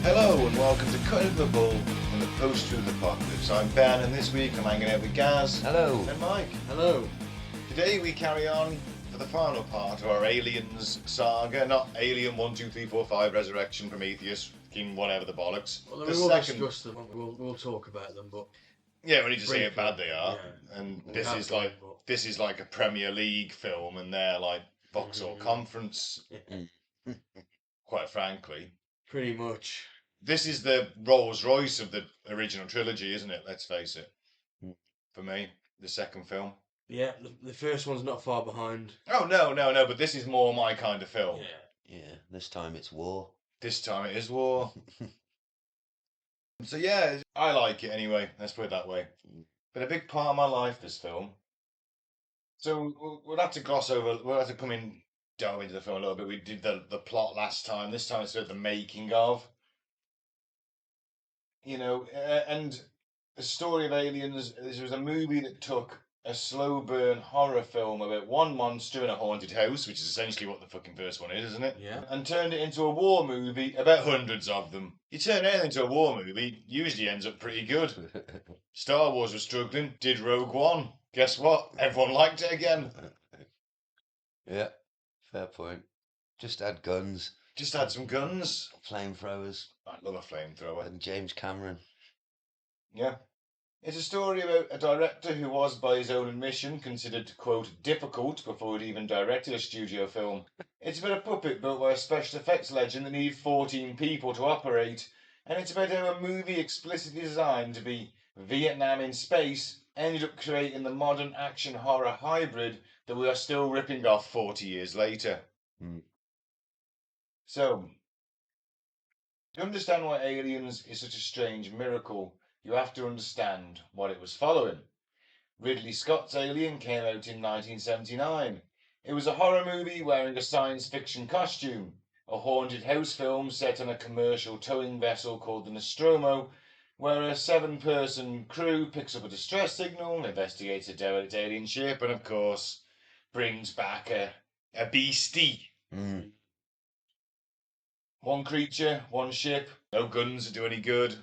Hello and welcome to Cutting the Bull and the Post-Truth Apocalypse. I'm Ben and this week I'm hanging out with Gaz. Hello. And Mike. Hello. Today we carry on for the final part of our Aliens saga. Not Alien 1, 2, 3, 4, 5, Resurrection, Prometheus, King whatever the bollocks. Well, we will discuss them. We'll talk about them, but yeah, we need to see how briefly, bad they are. yeah. And We this have is done, like but- this is like a Premier League film, and they're like Vauxhall Conference. Quite frankly, Pretty much. this is the Rolls Royce of the original trilogy, isn't it? Let's face it. For me, the second film. Yeah, the first one's not far behind. Oh no, but this is more my kind of film. Yeah, this time it's war. This time it is war. So yeah, I like it anyway. Let's put it that way. Been a big part of my life, this film. So we'll have to gloss over. We'll have to delve into the film a little bit. We did the plot last time. This time it's sort of the making of. And the story of Aliens. This was a movie that took a slow burn horror film about one monster in a haunted house, which is essentially what the fucking first one is, isn't it? Yeah. And turned it into a war movie about hundreds of them. You turn anything into a war movie, usually ends up pretty good. Star Wars was struggling, did Rogue One. Guess what? Everyone liked it again. Yeah, fair point. Just add guns, Just had some guns. flamethrowers, I love a flamethrower. and James Cameron. Yeah. It's a story about a director who was, by his own admission, considered, quote, difficult before he'd even directed a studio film. It's about a puppet built by a special effects legend that needed 14 people to operate. And it's about how a movie explicitly designed to be Vietnam in space ended up creating the modern action horror hybrid that we are still ripping off 40 years later. So, to understand why Aliens is such a strange miracle, you have to understand what it was following. Ridley Scott's Alien came out in 1979. It was a horror movie wearing a science fiction costume, a haunted house film set on a commercial towing vessel called the Nostromo, where a 7-person crew picks up a distress signal, investigates a derelict alien ship, and of course, brings back a beastie. One creature, one ship, no guns to do any good.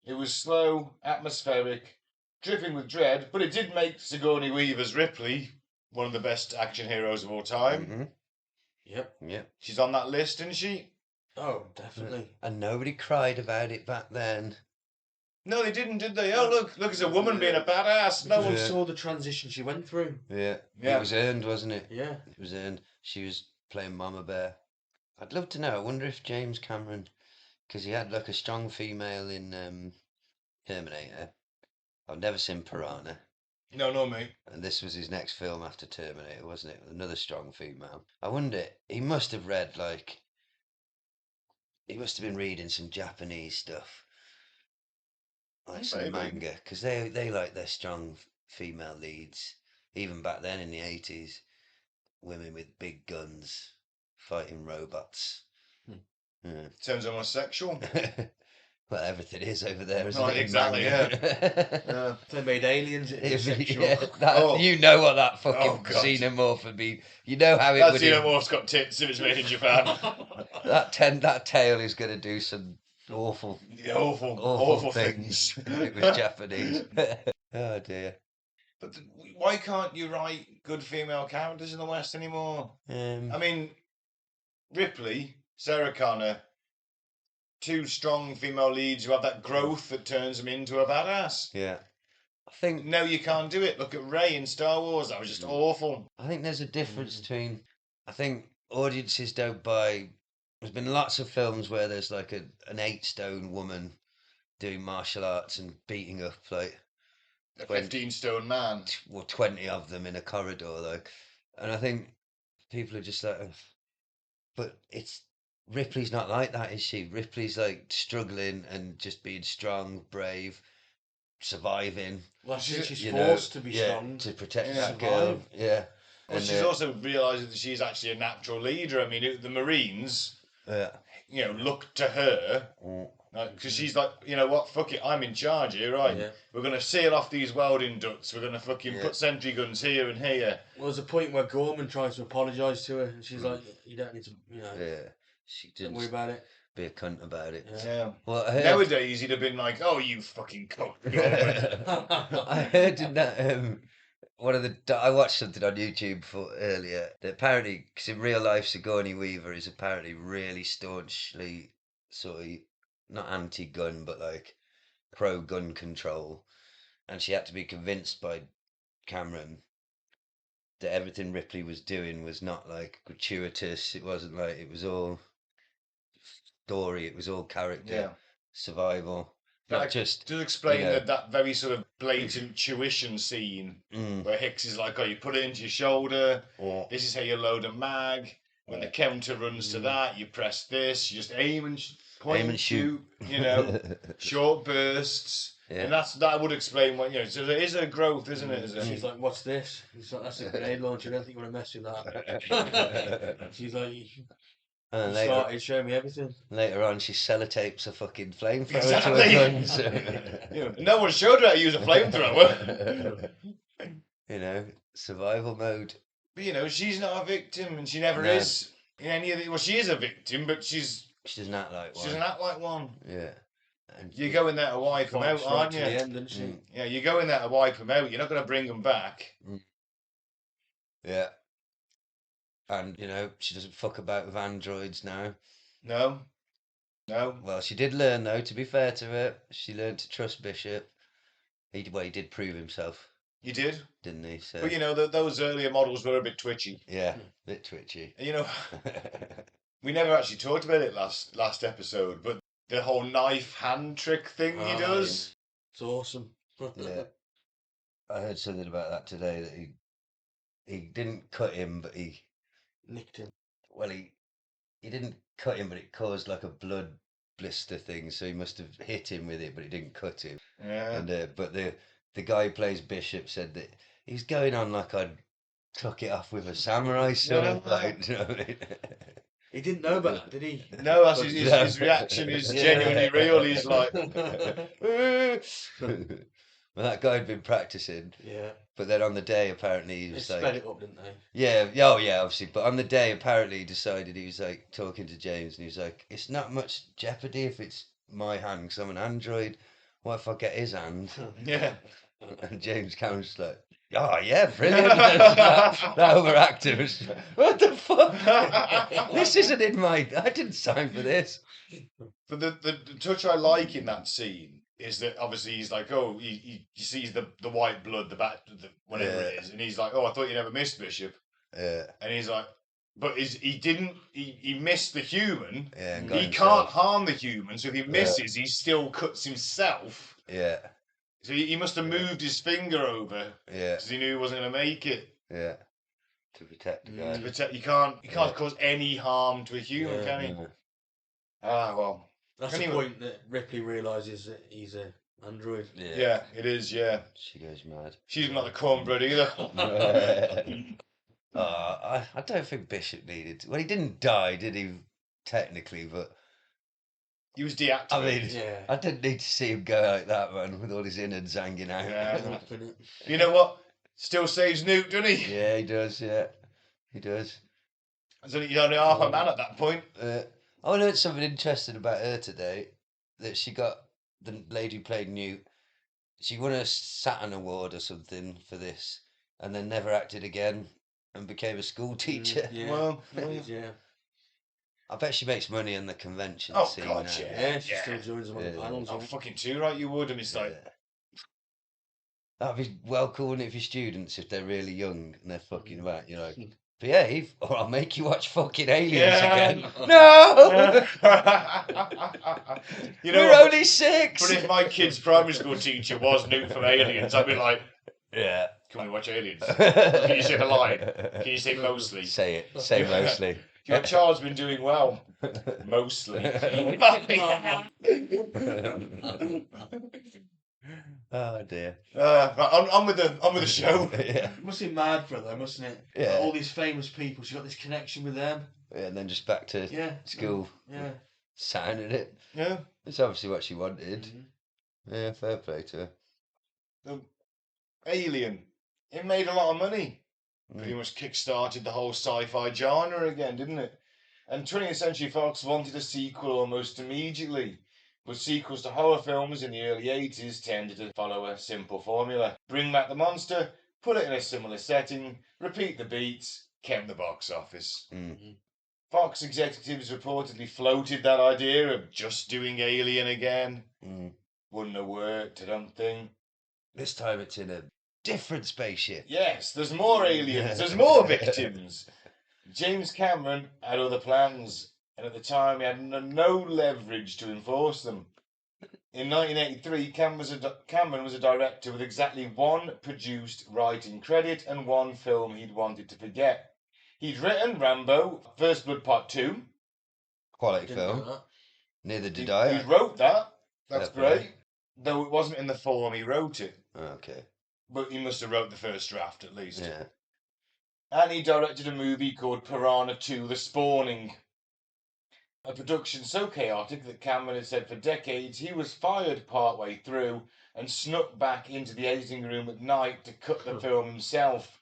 It was slow, atmospheric, dripping with dread, but it did make Sigourney Weaver's Ripley one of the best action heroes of all time. Yep. She's on that list, isn't she? Oh, definitely. And nobody cried about it back then. No, they didn't, did they? Oh, look, it's a woman being a badass. No one Because saw the transition she went through. Yeah. Yeah. It was earned, wasn't it? Yeah. It was earned. She was playing Mama Bear. I'd love to know. I wonder if James Cameron, because he had like a strong female in Terminator. I've never seen Piranha. No, not me. And this was his next film after Terminator, wasn't it? Another strong female. I wonder, he must have read, like, he must have been reading some Japanese stuff. Like some manga. Because they like their strong female leads. Even back then in the 80s. Women with big guns fighting robots. Yeah. Sounds homosexual. Well, everything is over there, isn't Right, it? exactly, If they made aliens, it's sexual. You know what that fucking God. xenomorph would be. You know how it That would. xenomorph's got tits if it's made in Japan. That tail is going to do some awful things. if it was Japanese. Oh dear. But why can't you write good female characters in the West anymore? I mean, Ripley, Sarah Connor, 2 strong female leads who have that growth that turns them into a badass. Yeah. I think No, you can't do it. Look at Rey in Star Wars. That was just awful. I think there's a difference between. I think audiences don't buy. There's been lots of films where there's like an 8-stone woman doing martial arts and beating up like A 15-stone man. 20 of them in a corridor, like, and I think people are just like, but Ripley's not like that, is she? Ripley's like struggling and just being strong, brave, surviving. Well, she's you forced know, to be yeah, strong. to protect Yeah. that girl. Survive. Yeah. Well, And, she's also realising that she's actually a natural leader. I mean, the Marines, look to her. Because she's like, you know what, fuck it, I'm in charge here, right? Yeah. We're going to seal off these welding ducts, we're going to fucking Yeah. put sentry guns here and here. Well, there's a point where Gorman tries to apologise to her, and she's like, "You don't need to, she don't didn't worry about it." be a cunt about it. Yeah. Well, I heard, Nowadays, he'd have been like, oh, you fucking cock. I heard in that one of the I watched something on YouTube earlier that apparently, because in real life Sigourney Weaver is apparently really staunchly sort of not anti-gun but like pro-gun control, and she had to be convinced by Cameron that everything Ripley was doing was not like gratuitous. It wasn't like it was all story. It was all character, survival. Not just explain that very sort of blatant tuition scene where Hicks is like, oh, you put it into your shoulder, this is how you load a mag, when the counter runs to that, you press this, you just aim and point and shoot, short bursts, and that would explain what, so there is a growth, isn't it? She's like, "What's this?" He's like, "That's a grenade launcher, I don't think you want to mess with that." She's like, And "You started showing me everything." Later on, she sellotapes a fucking flamethrower Exactly. to a gun. No one showed her how to use a flamethrower. Survival mode. But she's not a victim, and she never is in any of the. Well, she is a victim, but she doesn't act like one. She doesn't act like one. Yeah. And you go in there to wipe them out, aren't you? To the end, didn't she? Yeah, you go in there to wipe them out. You're not going to bring them back. Yeah. And, she doesn't fuck about with androids now. No. Well, she did learn, though, to be fair to her. She learned to trust Bishop. He did prove himself. He did? Didn't he? So. But, those earlier models were a bit twitchy. Yeah, a bit twitchy. We never actually talked about it last episode, but the whole knife hand trick thing he does. Yeah. It's awesome. Yeah. I heard something about that today, that he didn't cut him, but he nicked him. Well, he didn't cut him, but it caused like a blood blister thing, so he must have hit him with it, but it didn't cut him. Yeah. And but the guy who plays Bishop said that he's going on like I'd took it off with a samurai sword. Like, you know what I mean? He didn't know about that, did he? No, that's his reaction is genuinely real. He's like, well, that guy had been practicing. Yeah. But then on the day, apparently, he was they sped it up, didn't they? Yeah, oh yeah, obviously. But on the day, apparently, he decided, he was like talking to James, and he was like, "It's not much jeopardy if it's my hand, because I'm an android. What if I get his hand?" Yeah. And James Cameron's like, "Oh yeah, brilliant." that overactor was, what the fuck? This isn't in my. I didn't sign for this. But the touch I like in that scene is that obviously he's like, oh, he sees the white blood, whatever it is, and he's like, oh, I thought you never missed Bishop. Yeah. And he's like, but he missed the human. Yeah. And he can't harm the human, so if he misses, he still cuts himself. Yeah. So he must have moved his finger over. Yeah. Because he knew he wasn't going to make it. Yeah. To protect the guy. To protect, you can't cause any harm to a human, can he? Yeah. Ah, well. That's the point that Ripley realises that he's an android. Yeah, it is, yeah. She goes mad. She's not the cornbread either. I don't think Bishop needed. Well, he didn't die, did he? Technically, but he was deactivated. I mean, I didn't need to see him go like that, man, with all his innards hanging out. Yeah. You know what? Still saves Newt, doesn't he? Yeah, he does. Yeah, he does. So he's only half a man at that point. I learned something interesting about her today. That she got, the lady who played Newt, she won a Saturn Award or something for this, and then never acted again, and became a school teacher. Yeah. Well, yeah. I bet she makes money in the convention scene God, now. Yeah, she still joins them on the panels. Oh, fucking too right you would. And it's like... That'd be well cool, wouldn't it, for students, if they're really young and they're fucking about, you're like, behave, or I'll make you watch fucking Aliens again. No! We're only 6! But if my kid's primary school teacher was Newt from Aliens, I'd be like, yeah. Can we watch Aliens? Can you say the line? Can you say mostly? Say it. Say mostly. Your child's been doing well. Mostly. Oh dear. Right, on with the show. Yeah. It must be mad for her though, mustn't it? Yeah. Like, all these famous people, she got this connection with them. Yeah, and then just back to Yeah. school, Yeah. signing it. Yeah. It's obviously what she wanted. Mhm. Yeah, fair play to her. The Alien. It made a lot of money. Pretty Mm. much kick-started the whole sci-fi genre again, didn't it? And 20th Century Fox wanted a sequel almost immediately. But sequels to horror films in the early 80s tended to follow a simple formula. Bring back the monster, put it in a similar setting, repeat the beats, count the box office. Mm. Fox executives reportedly floated that idea of just doing Alien again. Mm. Wouldn't have worked, I don't think. This time it's in a different spaceship. Yes, there's more aliens, there's more victims. James Cameron had other plans, and at the time he had no leverage to enforce them. In 1983, Cameron was a director with exactly one produced writing credit and one film he'd wanted to forget. He'd written Rambo, First Blood Part 2. Quality Didn't know film. that. Neither did He I. wrote that. That's Fair play. great. Though it wasn't in the form he wrote it. Okay. But he must have wrote the first draft at least. Yeah. And he directed a movie called Piranha 2 The Spawning. A production so chaotic that Cameron had said for decades he was fired partway through and snuck back into the editing room at night to cut the film himself,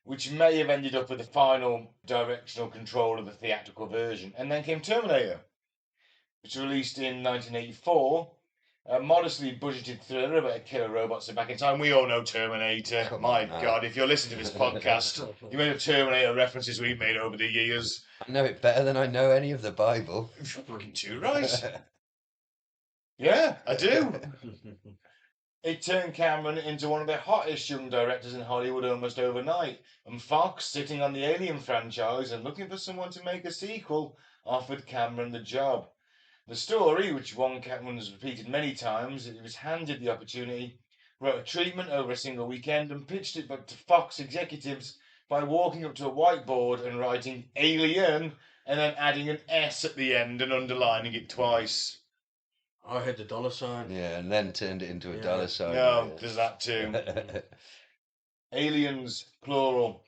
which may have ended up with the final directional control of the theatrical version. And then came Terminator, which was released in 1984. A modestly budgeted thriller about a killer robots are back in time. We all know Terminator. Come My on now. God, if you're listening to this podcast, you may have Terminator references we've made over the years. I know it better than I know any of the Bible. Fucking too right. Yeah, I do. It turned Cameron into one of the hottest young directors in Hollywood almost overnight, and Fox, sitting on the Alien franchise and looking for someone to make a sequel, offered Cameron the job. The story, which one Cameron has repeated many times, he was handed the opportunity, wrote a treatment over a single weekend, and pitched it back to Fox executives by walking up to a whiteboard and writing Alien and then adding an S at the end and underlining it twice. I had the dollar sign. Yeah, and then turned it into a Yeah. dollar sign. No, there's that too. Aliens, plural.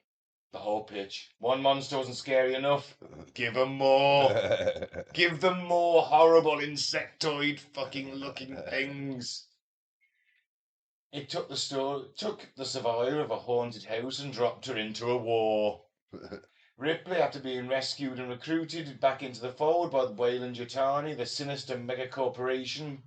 The whole pitch. One monster wasn't scary enough. Give them more. Give them more horrible insectoid fucking looking things. It took the survivor of a haunted house and dropped her into a war. Ripley, after being rescued and recruited back into the fold by the Weyland-Yutani, the sinister megacorporation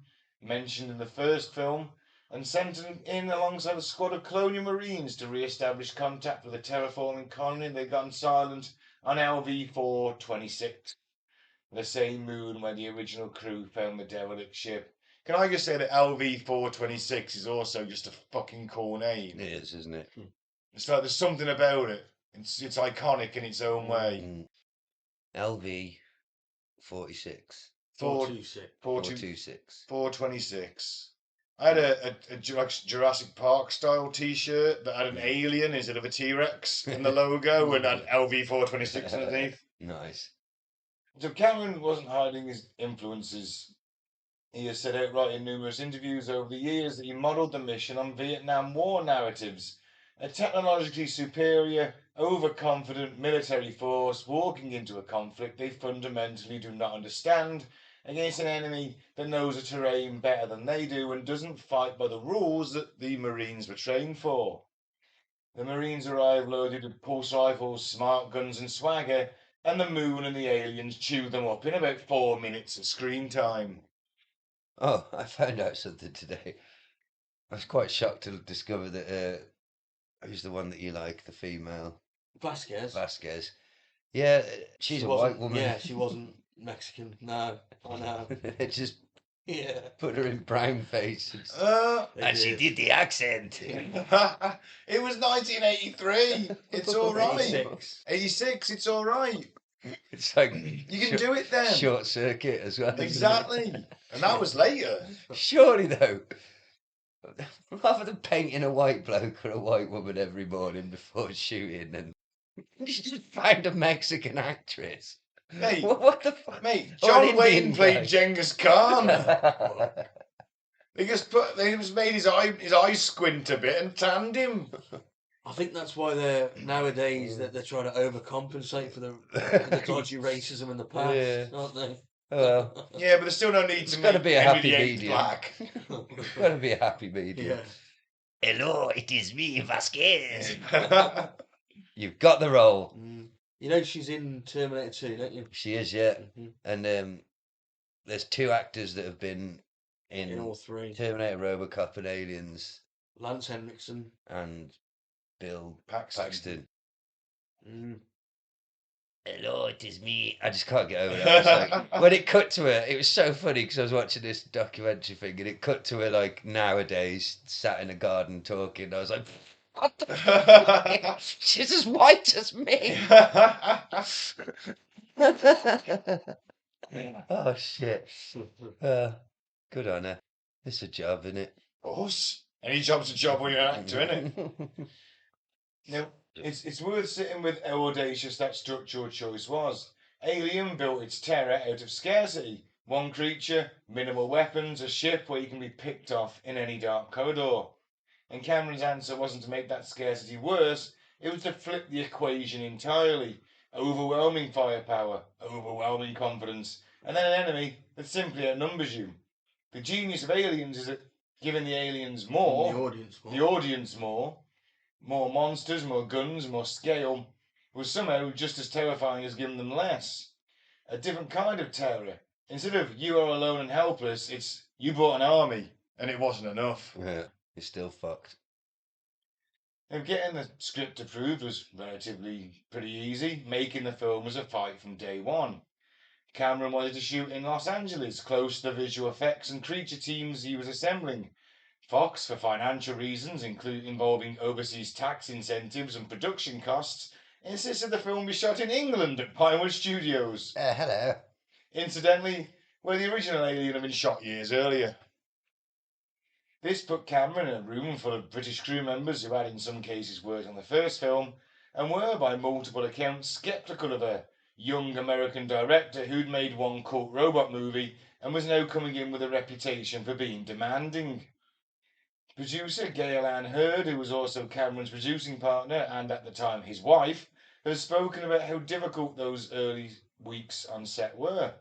mentioned in the first film, and sent in alongside a squad of colonial marines to re-establish contact with a terraforming colony they'd gone silent on LV-426, the same moon where the original crew found the derelict ship. Can I just say that LV-426 is also just a fucking cool name? It is, isn't it? It's like there's something about it. It's iconic in its own way. Mm. LV 46. 426. 426. 426. I had a Jurassic Park style T-shirt that had an alien instead of a T-Rex in the logo and had LV-426 underneath. Nice. So Cameron wasn't hiding his influences. He has said outright in numerous interviews over the years that he modelled the mission on Vietnam War narratives. A technologically superior, overconfident military force walking into a conflict they fundamentally do not understand against an enemy that knows the terrain better than they do and doesn't fight by the rules that the Marines were trained for. The Marines arrive loaded with pulse rifles, smart guns and swagger, and the moon and the aliens chew them up in about 4 minutes of screen time. Oh, I found out something today. I was quite shocked to discover that who's the one that you like, the female Vasquez. Vasquez. Yeah, she's She a wasn't- white woman. Yeah, she wasn't Mexican. No, I know. They just Yeah. put her in brown face. They And she did the accent. It was 1983. It's all right. 86. 86. It's all right. It's like You can do it then. Short circuit as well. isn't it? Exactly. And that was later. Surely though, rather than painting a white bloke or a white woman every morning before shooting, and you just find a Mexican actress. Mate, What the fuck? mate, Or John an Wayne Indian played guy. Genghis Khan. He just made his eye squint a bit and tanned him. I think that's why they're nowadays that they're trying to overcompensate for the dodgy racism in the past, Yeah. aren't they? Oh, well. Yeah, but there's still no need It's to gotta make be a Henry happy VIII medium. black. Gotta be a happy medium. Yeah. Hello, it is me, Vasquez. You've got the role. You know she's in Terminator 2, don't you? She is, yeah. Mm-hmm. And there's two actors that have been in all three. Terminator, RoboCop, and Aliens, Lance Henriksen and Bill Paxton. Hello, it is me. I just can't get over that. Like, when it cut to her, it was so funny because I was watching this documentary thing and it cut to her like nowadays, sat in a garden talking. I was like, what the fuck? She's as white as me. Oh, shit. Good on her. It's a job, isn't it? Of course. Any job's a job when you're an actor, isn't it? Now, it's worth sitting with how audacious that structural choice was. Alien built its terror out of scarcity. One creature, minimal weapons, a ship where you can be picked off in any dark corridor. And Cameron's answer wasn't to make that scarcity worse, it was to flip the equation entirely. Overwhelming firepower, overwhelming confidence, and then an enemy that simply outnumbers you. The genius of Aliens is that giving the aliens more, the audience more monsters, more guns, more scale, was somehow just as terrifying as giving them less. A different kind of terror. Instead of you are alone and helpless, it's you brought an army and it wasn't enough. Yeah, you're still fucked. Now, getting the script approved was relatively pretty easy. Making the film was a fight from day one. Cameron wanted to shoot in Los Angeles, close to the visual effects and creature teams he was assembling. Fox, for financial reasons, involving overseas tax incentives and production costs, insisted the film be shot in England at Pinewood Studios. Hello. Incidentally, where the original Alien had been shot years earlier. This put Cameron in a room full of British crew members who had in some cases worked on the first film and were, by multiple accounts, sceptical of a young American director who'd made one cult robot movie and was now coming in with a reputation for being demanding. Producer Gail Ann Hurd, who was also Cameron's producing partner and at the time his wife, has spoken about how difficult those early weeks on set were.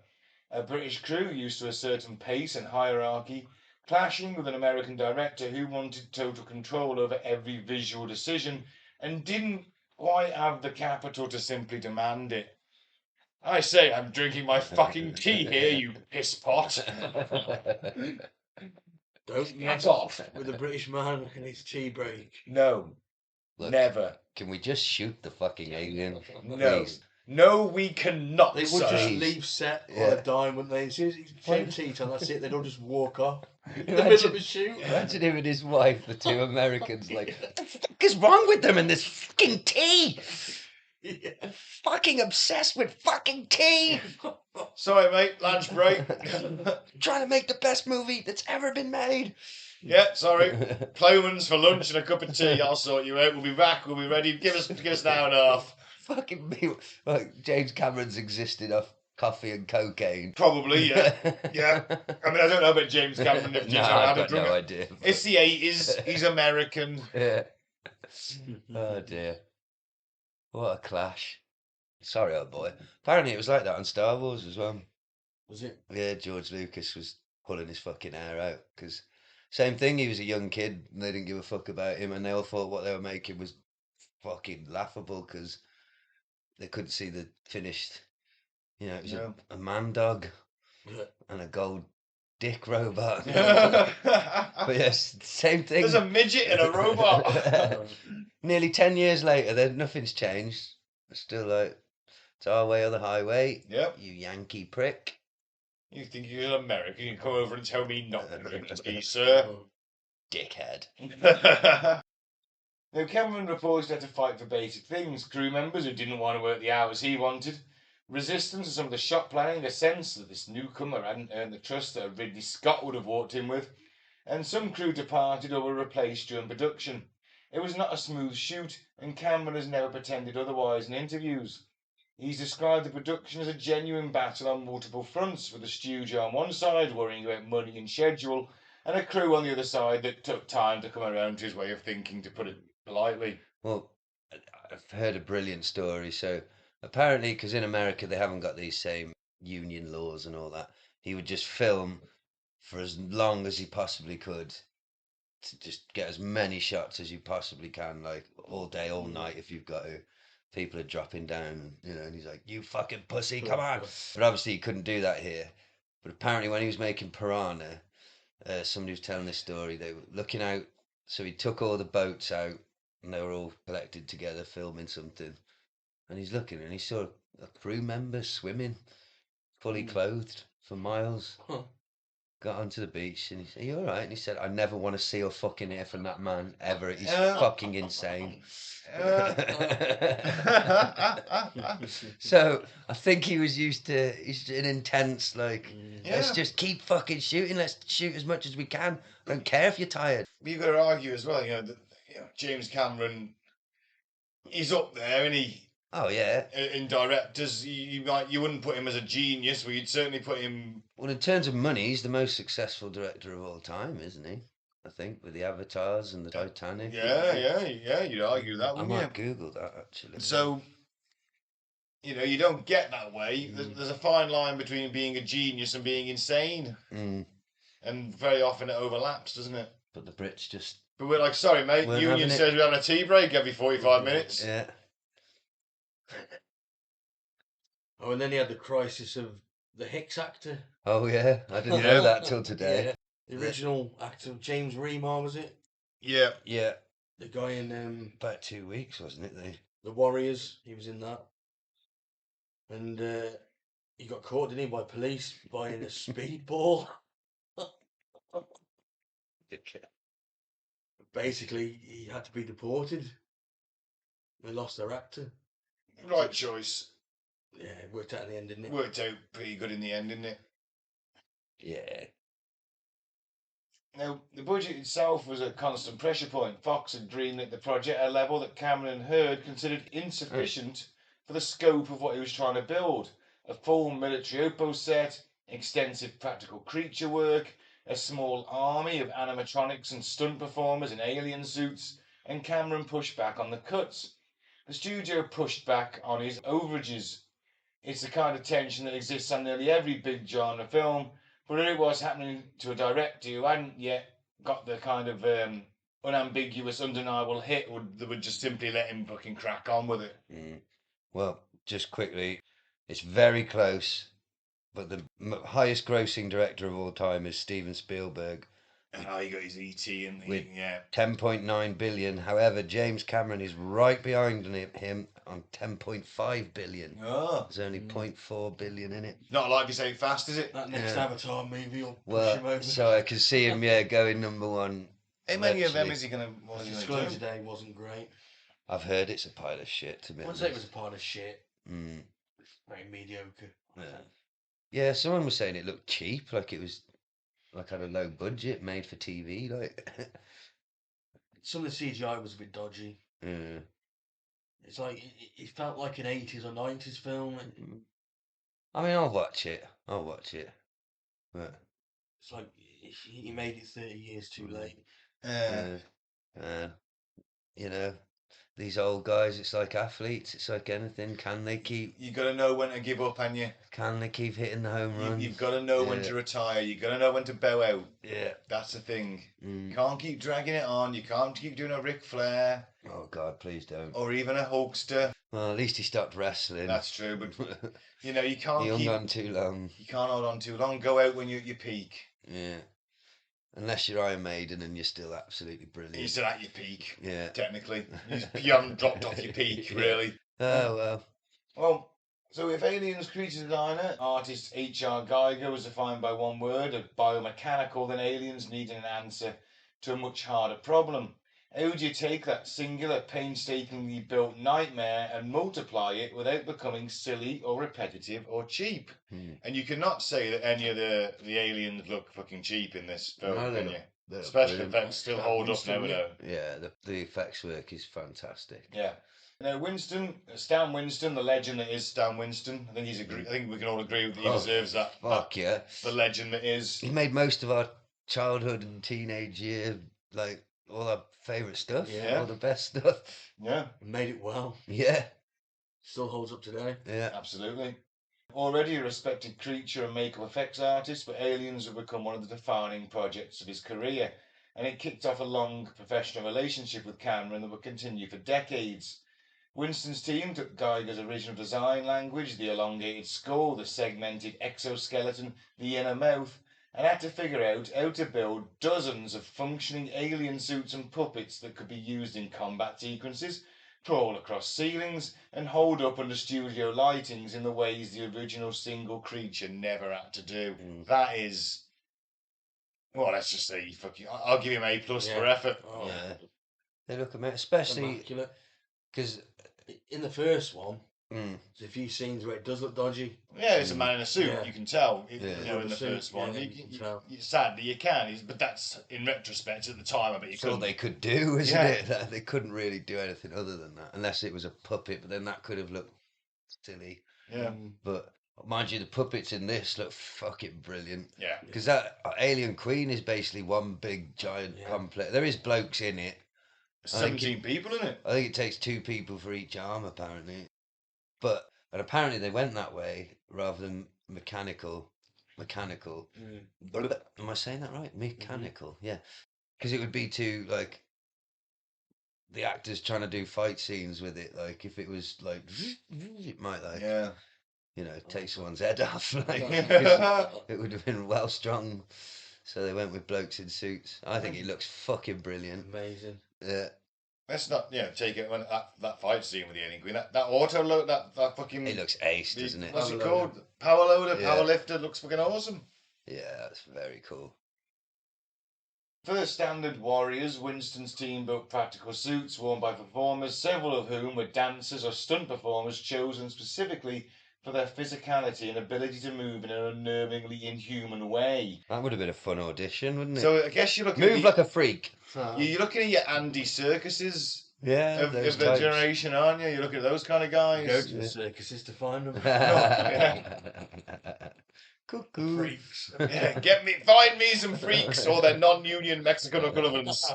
A British crew used to a certain pace and hierarchy, clashing with an American director who wanted total control over every visual decision and didn't quite have the capital to simply demand it. I say, I'm drinking my fucking tea here, you piss pot. Don't Get off with a British man and his tea break. No. Look, Never. Can we just shoot the fucking alien? No. Please. No, we cannot. They would sir. just leave set on a dime, wouldn't they? As soon as he's playing tea time, that's it. They'd all just walk off. In the middle of a shoot. Imagine him and his wife, the two Americans, like, what the fuck is wrong with them and this fucking tea? Yeah. Fucking obsessed with fucking tea. Sorry, mate. Lunch break. Trying to make the best movie that's ever been made. Yeah, sorry. Plowman's for lunch and a cup of tea. I'll sort you out. We'll be back. We'll be ready. Give us an hour and a half. Fucking me. Like, James Cameron's existed off coffee and cocaine. Probably, yeah. Yeah. I mean, I don't know about James Cameron. If No, James I've had got a no idea. It's the 80s. He's American. Yeah. Oh dear. What a clash. Sorry, old boy. Apparently it was like that on Star Wars as well. Was it? Yeah, George Lucas was pulling his fucking hair out because same thing. He was a young kid and they didn't give a fuck about him, and they all thought what they were making was fucking laughable because they couldn't see the finished. You know, it was a man dog and a gold dick robot. But yes, same thing. There's a midget and a robot. Nearly 10 years later, nothing's changed. It's still like, it's our way or the highway. Yep. You Yankee prick. You think you're American? You come over and tell me not to drink tea, sir. Dickhead. Now, Cameron reportedly had to fight for basic things. Crew members who didn't want to work the hours he wanted. Resistance to some of the shot planning, a sense that this newcomer hadn't earned the trust that Ridley Scott would have walked in with. And some crew departed or were replaced during production. It was not a smooth shoot, and Cameron has never pretended otherwise in interviews. He's described the production as a genuine battle on multiple fronts, with the studio on one side worrying about money and schedule, and a crew on the other side that took time to come around to his way of thinking, to put it politely. Well, I've heard a brilliant story. So apparently, because in America they haven't got these same union laws and all that, he would just film for as long as he possibly could to just get as many shots as you possibly can, like all day, all night if you've got to. People are dropping down, and he's like, "You fucking pussy, come on!" But obviously, he couldn't do that here. But apparently, when he was making Piranha, somebody was telling this story. They were looking out, so he took all the boats out, and they were all collected together, filming something. And he's looking, and he saw a crew member swimming, fully clothed, for miles. Huh. Got onto the beach, and he said, "Are you all right?" And he said, "I never want to see or fucking hear from that man ever. He's fucking insane." So I think he was used to. He's an intense, like, let's just keep fucking shooting. Let's shoot as much as we can. I don't care if you're tired. You've got to argue as well, that, James Cameron, he's up there, and he. Oh yeah. In directors, you wouldn't put him as a genius, but you'd certainly put him. Well, in terms of money, he's the most successful director of all time, isn't he? I think, with the Avatars and the Titanic. Yeah. You'd argue that, I wouldn't might Google that actually. So, you don't get that way. There's a fine line between being a genius and being insane, and very often it overlaps, doesn't it? But the Brits just. But we're like, sorry, mate. Union says we're having a tea break every 45 minutes. Yeah. Oh, and then he had the crisis of the Hicks actor. Oh yeah, I didn't know that till today. Yeah. The original actor, James Remar, was it? Yeah. Yeah. The guy in about 2 weeks, wasn't it? The Warriors. He was in that, and he got caught, didn't he, by police buying a speedball. Basically, he had to be deported. They lost their actor. Right choice. Yeah, it worked out in the end, didn't it? Worked out pretty good in the end, didn't it? Yeah. Now, the budget itself was a constant pressure point. Fox had dreamed at the project at a level that Cameron and Hurd considered insufficient for the scope of what he was trying to build. A full military oppo set, extensive practical creature work, a small army of animatronics and stunt performers in alien suits, and Cameron pushed back on the cuts. The studio pushed back on his overages. It's the kind of tension that exists on nearly every big genre film, but it was happening to a director who hadn't yet got the kind of unambiguous, undeniable hit that would just simply let him fucking crack on with it. Well, just quickly, it's very close, but the highest grossing director of all time is Steven Spielberg. Oh, he got his E.T. and with yeah. 10.9 billion. However, James Cameron is right behind him on 10.5 billion. Oh. There's only 0.4 billion in it. Not like you say fast, is it? That next Avatar movie will push him over. So I can see him, going number one. How many of them is he going to... Disclosure Day wasn't great. I've heard it's a pile of shit, to be honest. I wouldn't say it was a pile of shit. Very mediocre. Yeah, someone was saying it looked cheap, like it was... like had a low budget, made for TV, like. Some of the CGI was a bit dodgy. Yeah. It's like it felt like an 80s or 90s film. I mean, I'll watch it. But it's like he made it 30 years too late. These old guys, it's like athletes. It's like anything. Can they keep? You got to know when to give up, and you. Can they keep hitting the home runs? You've got to know when to retire. You got to know when to bow out. Yeah, that's the thing. You can't keep dragging it on. You can't keep doing a Ric Flair. Oh God, please don't. Or even a Hulkster. Well, at least he stopped wrestling. That's true, but you can't. He hung on too long. You can't hold on too long. Go out when you're at your peak. Yeah. Unless you're Iron Maiden and you're still absolutely brilliant. You're still at your peak. Yeah. Technically. You haven't dropped off your peak, really. Oh, well. Well, so if Aliens creature designer, artist H.R. Geiger was defined by one word of biomechanical, then Aliens needed an answer to a much harder problem. How do you take that singular, painstakingly built nightmare and multiply it without becoming silly or repetitive or cheap? And you cannot say that any of the aliens look fucking cheap in this film, can you? Special effects still hold up now. Yeah, the effects work is fantastic. Yeah. Now, Stan Winston, the legend that is Stan Winston. I think we can all agree that he deserves that. Fuck yeah. The legend that is. He made most of our childhood and teenage year, like all our favourite stuff, Yeah. all the best stuff. Yeah, Made it well. Yeah, Still holds up today. yeah. absolutely. Already a respected creature and makeup effects artist, but Aliens would become one of the defining projects of his career, and it kicked off a long professional relationship with Cameron that would continue for decades. Winston's team took Geiger's original design language, the elongated skull, the segmented exoskeleton, the inner mouth, and had to figure out how to build dozens of functioning alien suits and puppets that could be used in combat sequences, crawl across ceilings, and hold up under studio lightings in the ways the original single creature never had to do. That is, well, let's just say fucking. I'll give him A plus for Yeah. effort. Oh, Yeah. They look amazing, especially immaculate. because In the first one, there's a few scenes where it does look dodgy. Yeah, it's a man in a suit. Yeah. You can tell. Yeah. You know, in the Suit, first one, yeah, you, you can you, tell. sadly you can. But that's in retrospect. At the time, I bet you it's all couldn't. they could do, isn't Yeah. it? That they couldn't really do anything other than that, unless it was a puppet. But then that could have looked silly. Yeah, But mind you, the puppets in this look fucking brilliant. yeah. Because that Alien Queen is basically one big giant Yeah. complex. There is blokes in it. I think 17 people in it. I think it takes 2 people for each arm, apparently. And apparently they went that way rather than mechanical. Am I saying that right? Mechanical, yeah. Because it would be too like the actors trying to do fight scenes with it. Like if it was like, it might Yeah. take someone's head off. Like 'cause Yeah. it would have been well strung. So they went with blokes in suits. I think it looks fucking brilliant. Amazing. Yeah, Let's not, take it when that fight scene with the Alien Queen. That auto load, that fucking. it looks ace, doesn't it? What's it Power called? Power loader, Yeah. power lifter. Looks fucking awesome. Yeah, that's very cool. For the standard warriors, Winston's team built practical suits worn by performers, several of whom were dancers or stunt performers chosen specifically for their physicality and ability to move in an unnervingly inhuman way. That would have been a fun audition, wouldn't it? So I guess you're looking Move at like a freak. you're looking at your Andy Circuses Yeah, of those the types. generation, aren't you? You look at those kind of Go guys. to the circuses to find them. Cuckoo. Freaks. Yeah, find me some freaks or their non-union Mexican equivalents.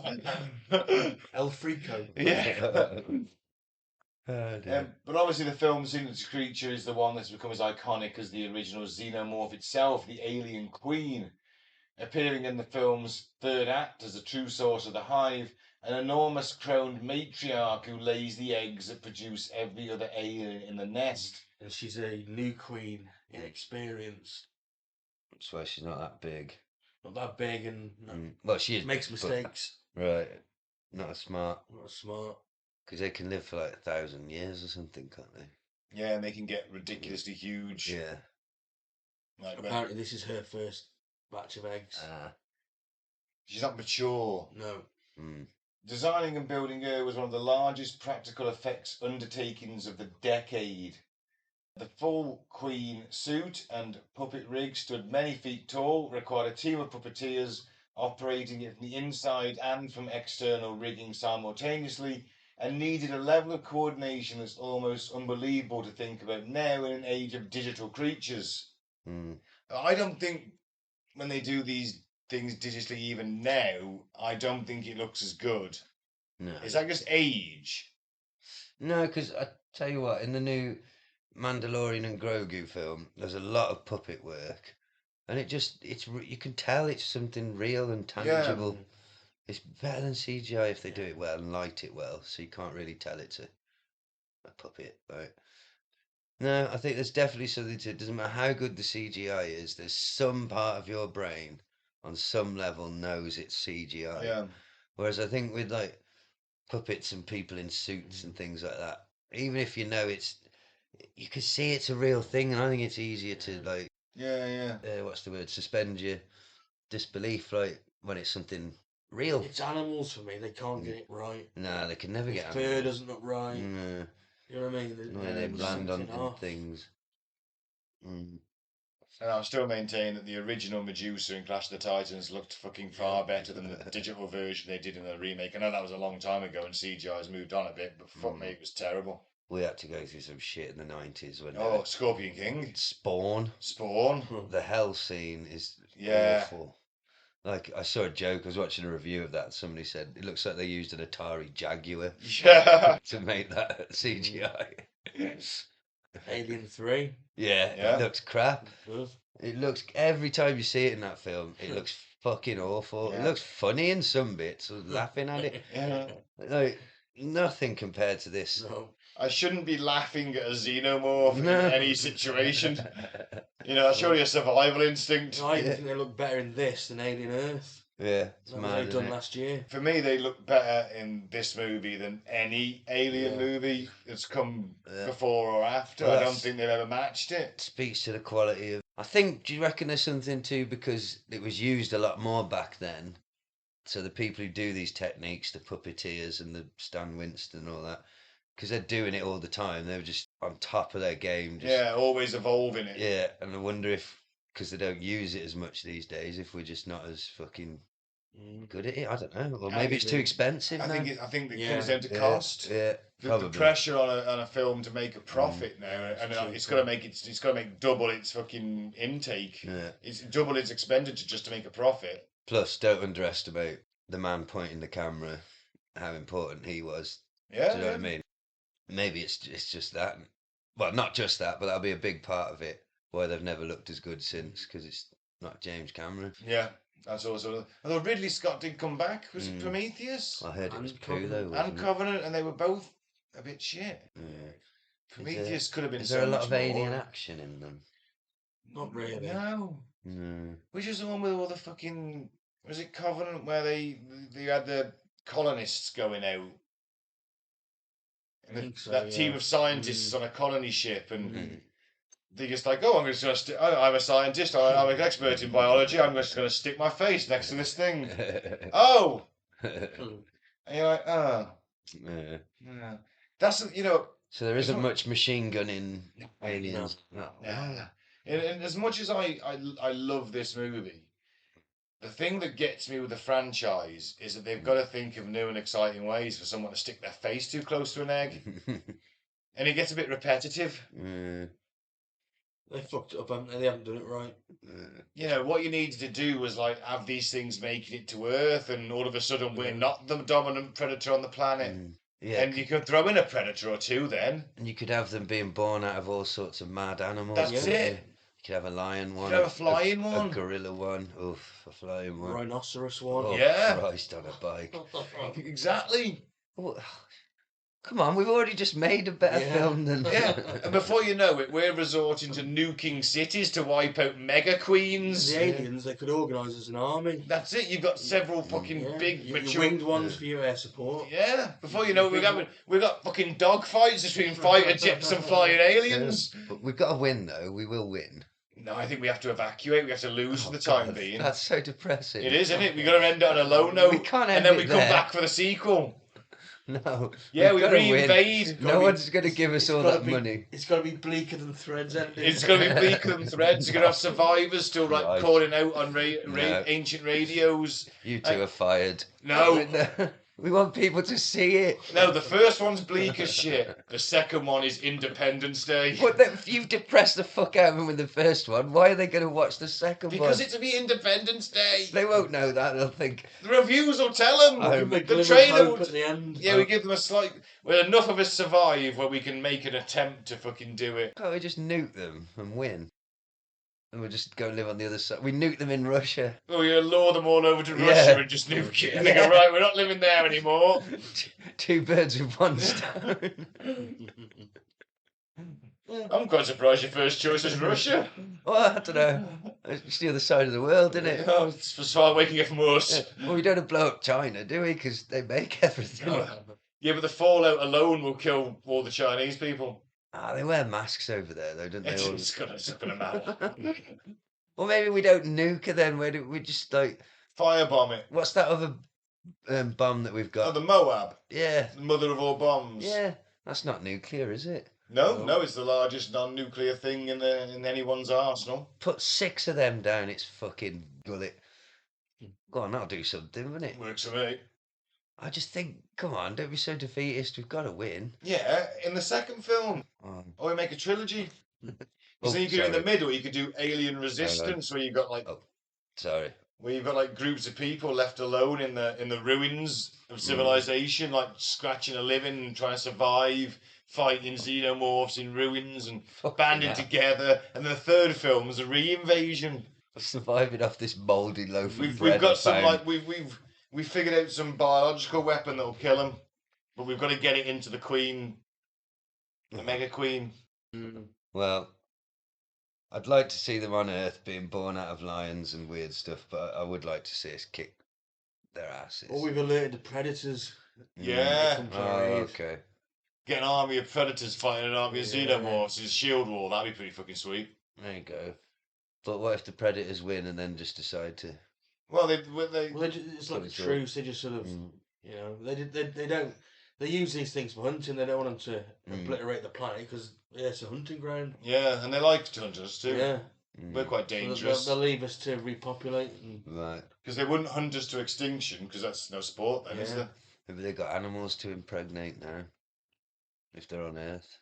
El Frico. Yeah. Oh, dear. But obviously the film's signature creature is the one that's become as iconic as the original xenomorph itself, the Alien Queen. Appearing in the film's third act as the true source of the hive, an enormous crowned matriarch who lays the eggs that produce every other alien in the nest. And she's a new queen, inexperienced, That's why she's not that big. not that big, and Well, she is. makes but- mistakes. Right. Not as smart. Not smart. Because they can live for like 1,000 years or something, can't they? Yeah, and they can get ridiculously huge. Yeah. Like Apparently, this is her first batch of eggs. she's not mature. No. Designing and building her was one of the largest practical effects undertakings of the decade. The full Queen suit and puppet rig stood many feet tall, required a team of puppeteers operating it from the inside and from external rigging simultaneously, and needed a level of coordination that's almost unbelievable to think about now in an age of digital creatures. I don't think when they do these things digitally even now, I don't think it looks as good. No. Is that just age? No, because I tell you what, in the new Mandalorian and Grogu film, there's a lot of puppet work. And you can tell it's something real and tangible. It's better than CGI if they do it well and light it well, so you can't really tell it's a puppet, right? No, I think there's definitely something to it. Doesn't matter how good the CGI is, there's some part of your brain on some level knows it's CGI. Yeah. Whereas I think with like puppets and people in suits and things like that, even if you know you can see it's a real thing, and I think it's easier to like what's the word, suspend your disbelief, like when it's something real. It's animals for me. They can't get it right. No, they can never The get fur animals. doesn't look right. No. You know what I mean? The way they There's land on something off. things. And I'm still maintaining that the original Medusa in Clash of the Titans looked fucking far better than the digital version they did in the remake. I know that was a long time ago and CGI has moved on a bit, but fuck me, it was terrible. We had to go through some shit in the 90s when Scorpion King. Spawn. Spawn. The hell scene is Yeah. awful. Like, I saw a joke, I was watching a review of that, somebody said, it looks like they used an Atari Jaguar Yeah. to make that CGI. Alien 3. Yeah, Yeah. it looks crap. It does. It looks, every time you see it in that film, it looks fucking awful. It Yeah. looks funny in some bits, I was laughing at it. Yeah. Like, nothing compared to this. No. I shouldn't be laughing at a xenomorph in No. any situation. You know, that's surely a survival instinct. I even Yeah. think they look better in this than Alien Earth. Yeah, it's That was mad, only isn't done it? last year. For me, they look better in this movie than any Alien Yeah. movie that's come Yeah. before or after. Well, I don't that's- think they've ever matched it. Speaks to the quality of. I think. Do you reckon there's something too, because it was used a lot more back then? So the people who do these techniques, the puppeteers and the Stan Winston and all that, because they're doing it all the time. They were just on top of their game. Just, Yeah, always evolving it. yeah, and I wonder if, because they don't use it as much these days, if we're just not as fucking good at it. I don't know. Or maybe it's too expensive I now. think I think it Yeah. comes down to Yeah, cost. yeah, The probably. pressure on a film to make a profit now, Yeah, and it's it's cheaper. got to make it's got to make double its fucking intake. Yeah. It's double its expenditure just to make a profit. Plus, don't underestimate the man pointing the camera, how important he was. Yeah, Do you know what I mean? Maybe it's just that. Well, not just that, but that'll be a big part of it. Why they've never looked as good since, because it's not James Cameron. Yeah, that's also. Although Ridley Scott did come back, was it Prometheus I heard it was And poo though. Covenant. Wasn't and it? Covenant, and they were both a bit shit. Yeah. Prometheus could have been Is so there a lot much of alien more. action in them? Not really. No. No. Which is the one with all the fucking, was it Covenant where they had the colonists going out? And think so, that team yeah. of scientists on a colony ship, and Mm. they're just like, oh, I'm just going to I'm a scientist, I'm an expert in biology, I'm just going to stick my face next to this thing. Oh! And you're like, oh. Yeah. Yeah. That's, you know, So there It's isn't not- much machine gun in Aliens. No. and as much as I love this movie, the thing that gets me with the franchise is that they've got to think of new and exciting ways for someone to stick their face too close to an egg. And it gets a bit repetitive. Yeah. They fucked it up, haven't they? They haven't done it right. You know, what you needed to do was like have these things making it to Earth, and all of a sudden we're not the dominant predator on the planet. Yeah, And you could throw in a predator or two then. and you could have them being born out of all sorts of mad animals. That's couldn't it. You You could have a lion one. have a flying one. A gorilla one. Oof, a flying one. Rhinoceros one. Oh, Yeah. Christ on a bike. Exactly. Oh, come on, we've already just made a better Yeah. film than Yeah. And before you know it, we're resorting to nuking cities to wipe out mega queens. The aliens, they could organise as an army. That's it. You've got several fucking Yeah. big Your mature. winged ones for your air support. Yeah. Before you know it, we've got fucking dog fights between fighter jets and flying aliens. But we've got to win, though. We will win. No, I think we have to evacuate. We have to lose for the time being. That's so depressing. It is, isn't it? We've got to end it on a low note. We can't and end then it we come there. back for the sequel. No. Yeah, we've we gotta win. reinvade. No one's going to give us all gotta that be- money. It's got to be bleaker than Threads ending. It's going to be bleaker than Threads. You're going to have survivors still like Right. calling out on No. ancient radios. You two are fired. No. We want people to see it. No, the first one's bleak as shit. The second one is Independence Day. But if you've depressed the fuck out of them with the first one, why are they going to watch the second Because one? it's to be Independence Day. They won't know that. They'll think, The reviews will tell them. Oh, Give them a the glimmer of trailer hope will at the end. Yeah, we give them a slight. Well, enough of us survive where we can make an attempt to fucking do it. can't we just nuke them and win? And we'll just go and live on the other side. We nuke them in Russia. Oh, you lure them all over to Yeah. Russia and just nuke it. And they Yeah. go, right, we're not living there anymore. Two birds with one stone. I'm quite surprised your first choice is Russia. Well, I don't know. It's the other side of the world, isn't it? Oh, it's for far waking up from us. Well, we don't have to blow up China, do we? Because they make everything. Yeah, but the fallout alone will kill all the Chinese people. They wear masks over there, though, don't they? All? It's not gonna matter. Well, maybe we don't nuke it then. Where do we just like? Firebomb it. What's that other bomb that we've Oh, got? the Moab, Yeah, the mother of all bombs. yeah. That's not nuclear, is it? No, it's the largest non-nuclear thing in anyone's arsenal. Put 6 of them down. It's fucking gullet. Go on, that'll do something, won't it? Works for me. I just think, come on, don't be so defeatist. We've got to win. Yeah, in the second film, Oh, or we make a trilogy. Oh, So you could do in the sorry. middle, you could do Alien Resistance, where you got like Oh. Sorry, where you've got like groups of people left alone in the ruins of civilization, like scratching a living and trying to survive, fighting xenomorphs in ruins and banding hell. together. And the third film is a re-invasion. Surviving off this mouldy loaf of We've bread. got I some found. like we've figured out some biological weapon that'll kill him, but we've got to get it into the Queen, the Mega Queen. Well, I'd like to see them on Earth being born out of lions and weird stuff, but I would like to see us kick their asses. Or we've alerted the predators. Yeah. Come to our aid. Okay. Get an army of predators fighting an army of Yeah. xenomorphs in a shield wall. That'd be pretty fucking sweet. There you go. But what if the predators win and then just decide to? Well, Well, it's like a Pretty cool. truce. They just sort of, you know, they don't. They use these things for hunting. They don't want them to obliterate the planet because it's a hunting ground. yeah, and they like to hunt us too. Yeah, We're quite so dangerous they'll leave us to repopulate. And, Right. because they wouldn't hunt us to extinction because that's no sport then, is Yeah. there? Maybe they got animals to impregnate now. If they're on Earth,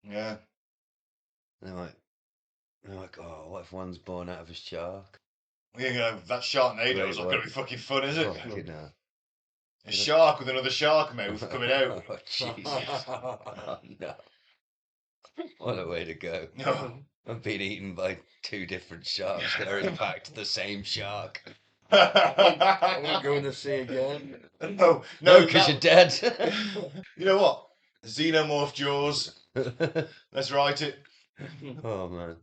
Yeah. they're like, oh, what if one's born out of a shark? You know, that Sharknado's Great not going to one. be fucking fun, is it? Fucking hell. A shark with another shark mouth coming out. Oh, Jesus. Oh, no. What a way to go. No. I've been eaten by two different sharks that are in fact the same shark. I won't go in the sea again. No, No, because you're dead. You know what? Xenomorph Jaws. Let's write it. Oh, man.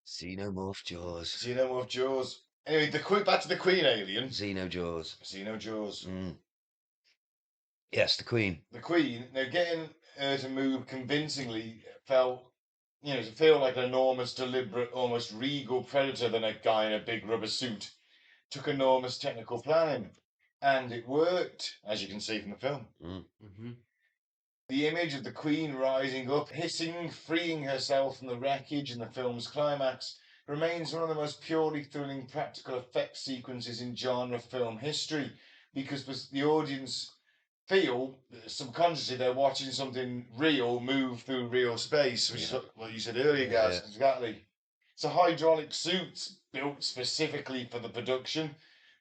Xenomorph Jaws. Xenomorph Jaws. Anyway, back to the Queen alien. Xeno Jaws. Xeno Jaws. Yes, the Queen. The Queen, now getting her to move convincingly felt, to feel like an enormous, deliberate, almost regal predator than a guy in a big rubber suit. Took enormous technical planning. And it worked, as you can see from the film. The image of the Queen rising up, hissing, freeing herself from the wreckage in the film's climax remains one of the most purely thrilling practical effects sequences in genre film history, because the audience feel subconsciously they're watching something real move through real space, which is what you said earlier, guys. Yeah. Exactly. It's a hydraulic suit built specifically for the production,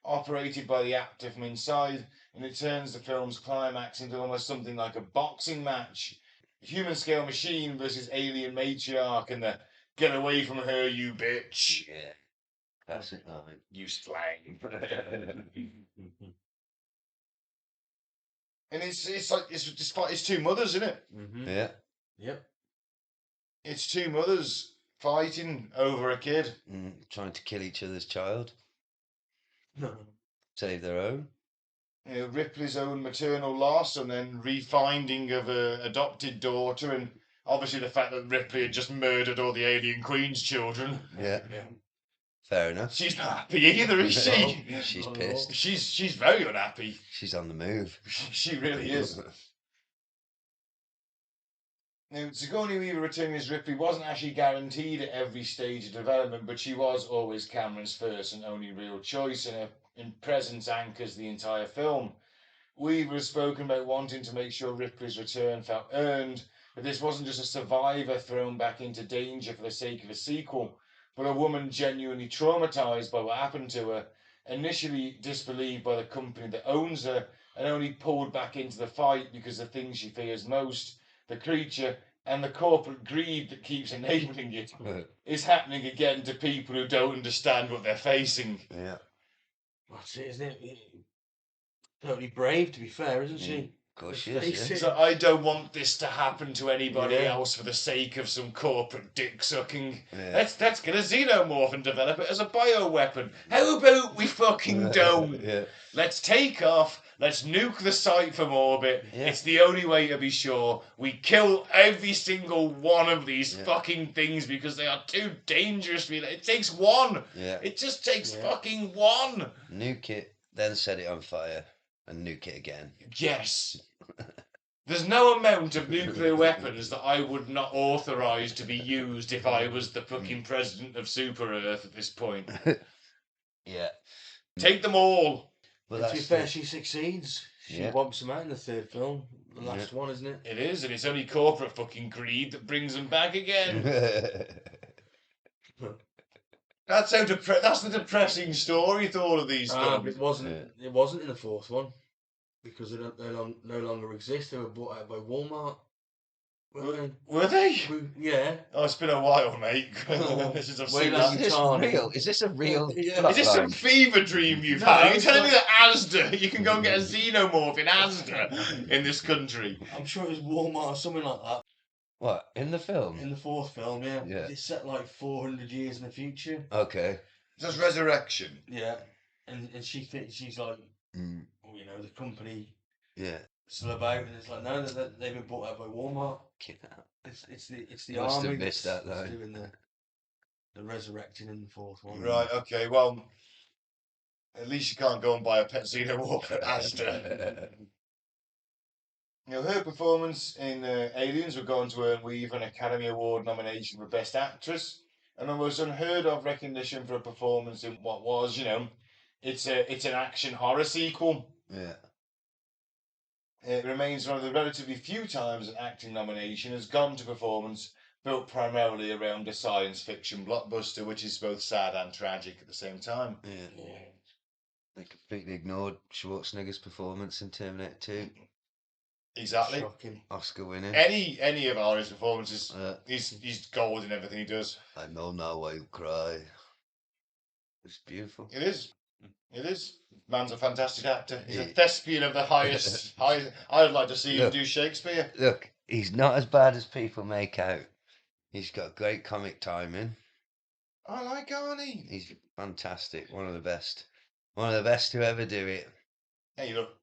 operated by the actor from inside, and it turns the film's climax into almost something like a boxing match. A human scale machine versus alien matriarch, and the "get away from her, you bitch." Yeah. Classic line. You slang. And it's two mothers, isn't it? Yeah. Yep. It's two mothers fighting over a kid. Trying to kill each other's child. No. Save their own. Ripley's own maternal loss, and then refinding of her adopted daughter, and obviously the fact that Ripley had just murdered all the alien queen's children. Yeah. Fair enough. She's not happy either, is she? She's pissed. She's very unhappy. She's on the move. She really is. Now, Sigourney Weaver returning as Ripley wasn't actually guaranteed at every stage of development, but she was always Cameron's first and only real choice, and her presence anchors the entire film. Weaver has spoken about wanting to make sure Ripley's return felt earned, but this wasn't just a survivor thrown back into danger for the sake of a sequel, but a woman genuinely traumatised by what happened to her, initially disbelieved by the company that owns her, and only pulled back into the fight because the thing she fears most, the creature, and the corporate greed that keeps enabling it, is happening again to people who don't understand what they're facing. Yeah. That's it, isn't it? Totally brave, to be fair, isn't she? Of course she is, yeah. So I don't want this to happen to anybody Yeah. else for the sake of some corporate dick sucking. Yeah. Let's get a xenomorph and develop it as a bioweapon. How about we fucking don't? Yeah. Let's take off. Let's nuke the site from orbit. Yeah. It's the only way to be sure. We kill every single one of these fucking things because they are too dangerous. It takes one. Yeah. It just takes fucking one. Nuke it, then set it on fire, and nuke it again. Yes. There's no amount of nuclear weapons that I would not authorise to be used if I was the fucking president of Super Earth at this point. Yeah. Take them all. Well, To be that's fair, she succeeds. She Yeah. whomps them out in the third film. The last one, isn't it? It is, and it's only corporate fucking greed that brings them back again. That's the depressing story to all of these But films. it wasn't. It wasn't in the fourth one because they no longer exist. They were bought out by Walmart. Were they? Yeah. Oh, it's been a while, mate. Since I've seen Wayland that. Is this Yutani. real? Is this a real Yeah. plot Is this some line? fever dream you've No, had? Are you it's telling me like- that Asda, you can go and get a xenomorph in Asda in this country? I'm sure it was Walmart or something like that. What, in the film? In the fourth film, yeah. Yeah. It's set like 400 years in the future. Okay. That's resurrection. Yeah. And she's like, Mm. well, you know, the company Yeah. still about, and it's like, no, they've been bought out by Walmart. It's the Must have army missed that's that line. doing the resurrecting in the fourth one. Right, okay, well, at least you can't go and buy a pet xenomorph at Asda. You know, her performance in Aliens would go on to earn Weave an Academy Award nomination for Best Actress, and almost unheard of recognition for a performance in what was, you know, it's an action horror sequel. Yeah. It remains one of the relatively few times an acting nomination has gone to performance built primarily around a science fiction blockbuster, which is both sad and tragic at the same time. Yeah. They completely ignored Schwarzenegger's performance in Terminator 2. Exactly. Shocking. Oscar winning. Any of Ari's performances, Uh, he's gold in everything he does. I know now why you cry. It's beautiful. It is. It is. Man's a fantastic actor. He's a Yeah. thespian of the highest. I'd like to see him Look. do Shakespeare. Look, he's not as bad as people make out. He's got great comic timing. I like Arnie. He's fantastic. One of the best. One of the best to ever do it. Hey, look,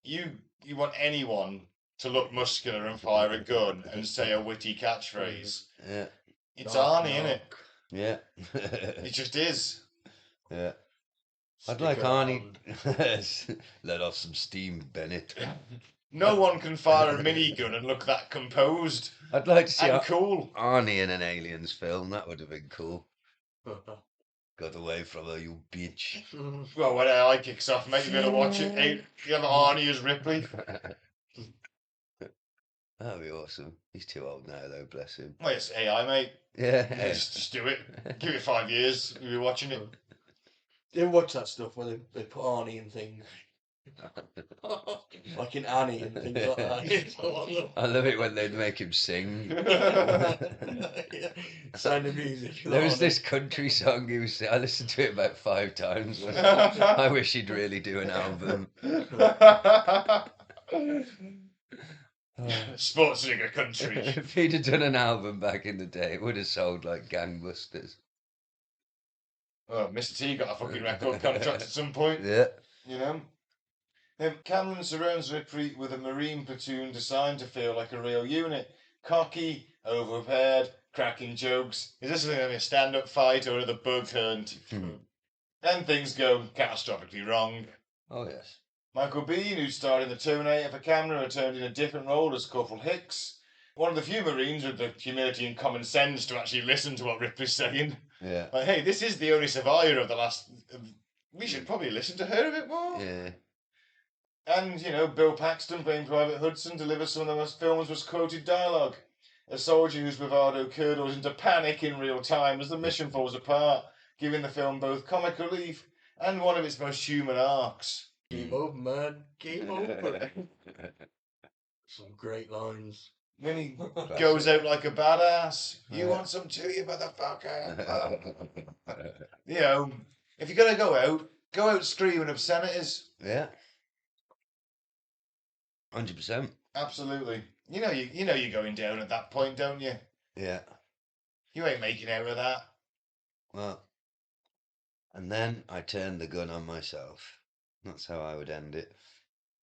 you want anyone to look muscular and fire a gun and say a witty catchphrase? Yeah. It's Arnie, Knock, innit? Yeah. It just is. Yeah. I'd Stick like Arnie. around. Let off some steam, Bennett. No one can fire a minigun and look that composed I'd like to see and cool. Arnie in an Aliens film. That would have been cool. Got away from her, you bitch. Well, when AI kicks off, mate, you're gonna watch it. Hey, you have Arnie as Ripley. That'd be awesome. He's too old now, though. Bless him. Well, it's AI, mate. Yeah. Just do it. Give it 5 years. You'll be watching it. You ever watch that stuff where they put Arnie and things? Like in Annie and things like that. I love it when they'd make him sing. Yeah. Sound of music. There was this country song he was. I listened to it about 5 times. I wish he'd really do an album. Sportsliga country. If he'd have done an album back in the day, it would have sold like gangbusters. Well, Mr. T got a fucking record contract at some point. Yeah. You know? Cameron surrounds Ripley with a Marine platoon designed to feel like a real unit. Cocky, overprepared, cracking jokes. Is this a stand-up fight or the bug hunt? And things go catastrophically wrong. Oh yes. Michael Biehn, who starred in The Terminator for camera, returned in a different role as Corporal Hicks. One of the few Marines with the humility and common sense to actually listen to what Ripley's saying. Yeah. Like, hey, this is the only survivor of the last... We should probably listen to her a bit more. Yeah. And, you know, Bill Paxton, playing Private Hudson, delivers some of the film's most quoted dialogue. A soldier whose bravado curdles into panic in real time as the mission falls apart, giving the film both comic relief and one of its most human arcs. Keep up, man. Keep up. Some great lines. When he goes out like a badass, you want some too, you motherfucker. You know, if you're gonna go out screaming obscenities. Yeah. 100%. Absolutely. You know you're going down at that point, don't you? Yeah. You ain't making out of that. Well, and then I turned the gun on myself. That's how I would end it.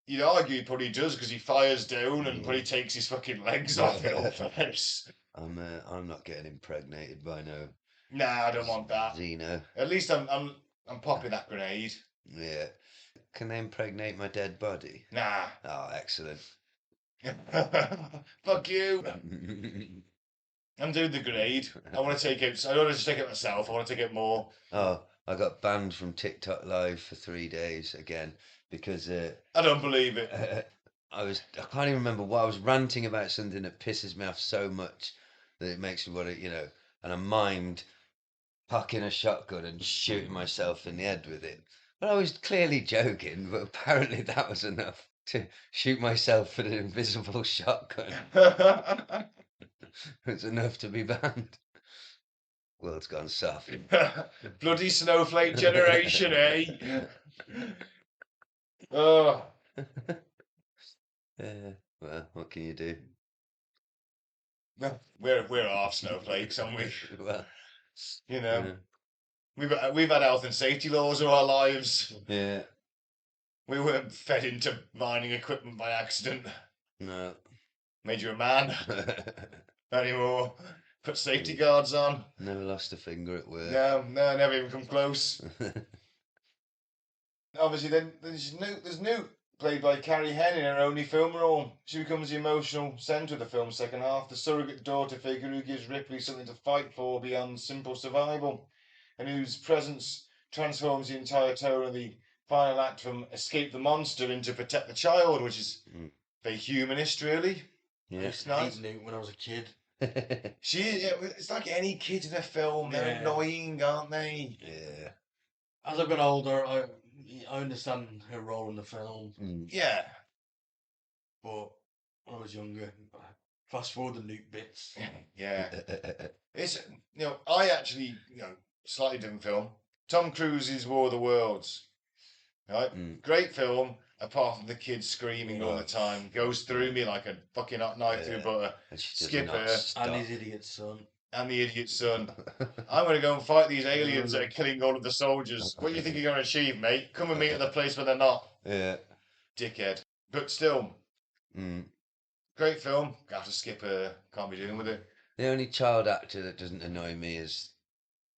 You'd argue he probably does because he fires down and probably takes his fucking legs off it all first. I'm not getting impregnated by no Nah, I don't want that. Xeno. At least I'm popping that grenade. Yeah. Can they impregnate my dead body? Nah. Oh, excellent. Fuck you. I'm doing the grenade. I want to take it. I don't want to just take it myself. I want to take it more. Oh, I got banned from TikTok Live for 3 days again because I don't believe it. I can't even remember what I was ranting about, something that pisses me off so much that it makes me want to, and I mimed cocking a shotgun and shooting myself in the head with it. But I was clearly joking, but apparently that was enough to shoot myself with an invisible shotgun. It's enough to be banned. World's gone soft. Bloody snowflake generation, eh? Oh, Well, what can you do? we're half snowflakes, aren't we? Well, You know, we've had health and safety laws all our lives. yeah, We weren't fed into mining equipment by accident. no. Made you a man. Not anymore. Put safety guards on. Never lost a finger at work. No, never even come close. Obviously, then there's Newt, played by Carrie Henn in her only film role. She becomes the emotional centre of the film's second half, the surrogate daughter figure who gives Ripley something to fight for beyond simple survival, and whose presence transforms the entire tone of the final act from escape the monster into protect the child, which is very humanist, really. Yeah. It's nice. I Newt when I was a kid. It's like any kid in a film. They're Yeah. annoying, aren't they? Yeah. As I've got older, I understand her role in the film, Yeah. but when I was younger, fast forward the Newt bits. Yeah. It's I actually slightly different film. Tom Cruise's War of the Worlds. Right? Great film, apart from the kids screaming all the time. Goes through me like a fucking hot knife through butter. Skipper And his idiot son. and the idiot son. I'm going to go and fight these aliens that are killing all of the soldiers. What do you think you're going to achieve, mate? Come and meet at the place where they're not. Yeah. Dickhead. But still, Mm. great film. After Skipper, can't be dealing with it. The only child actor that doesn't annoy me is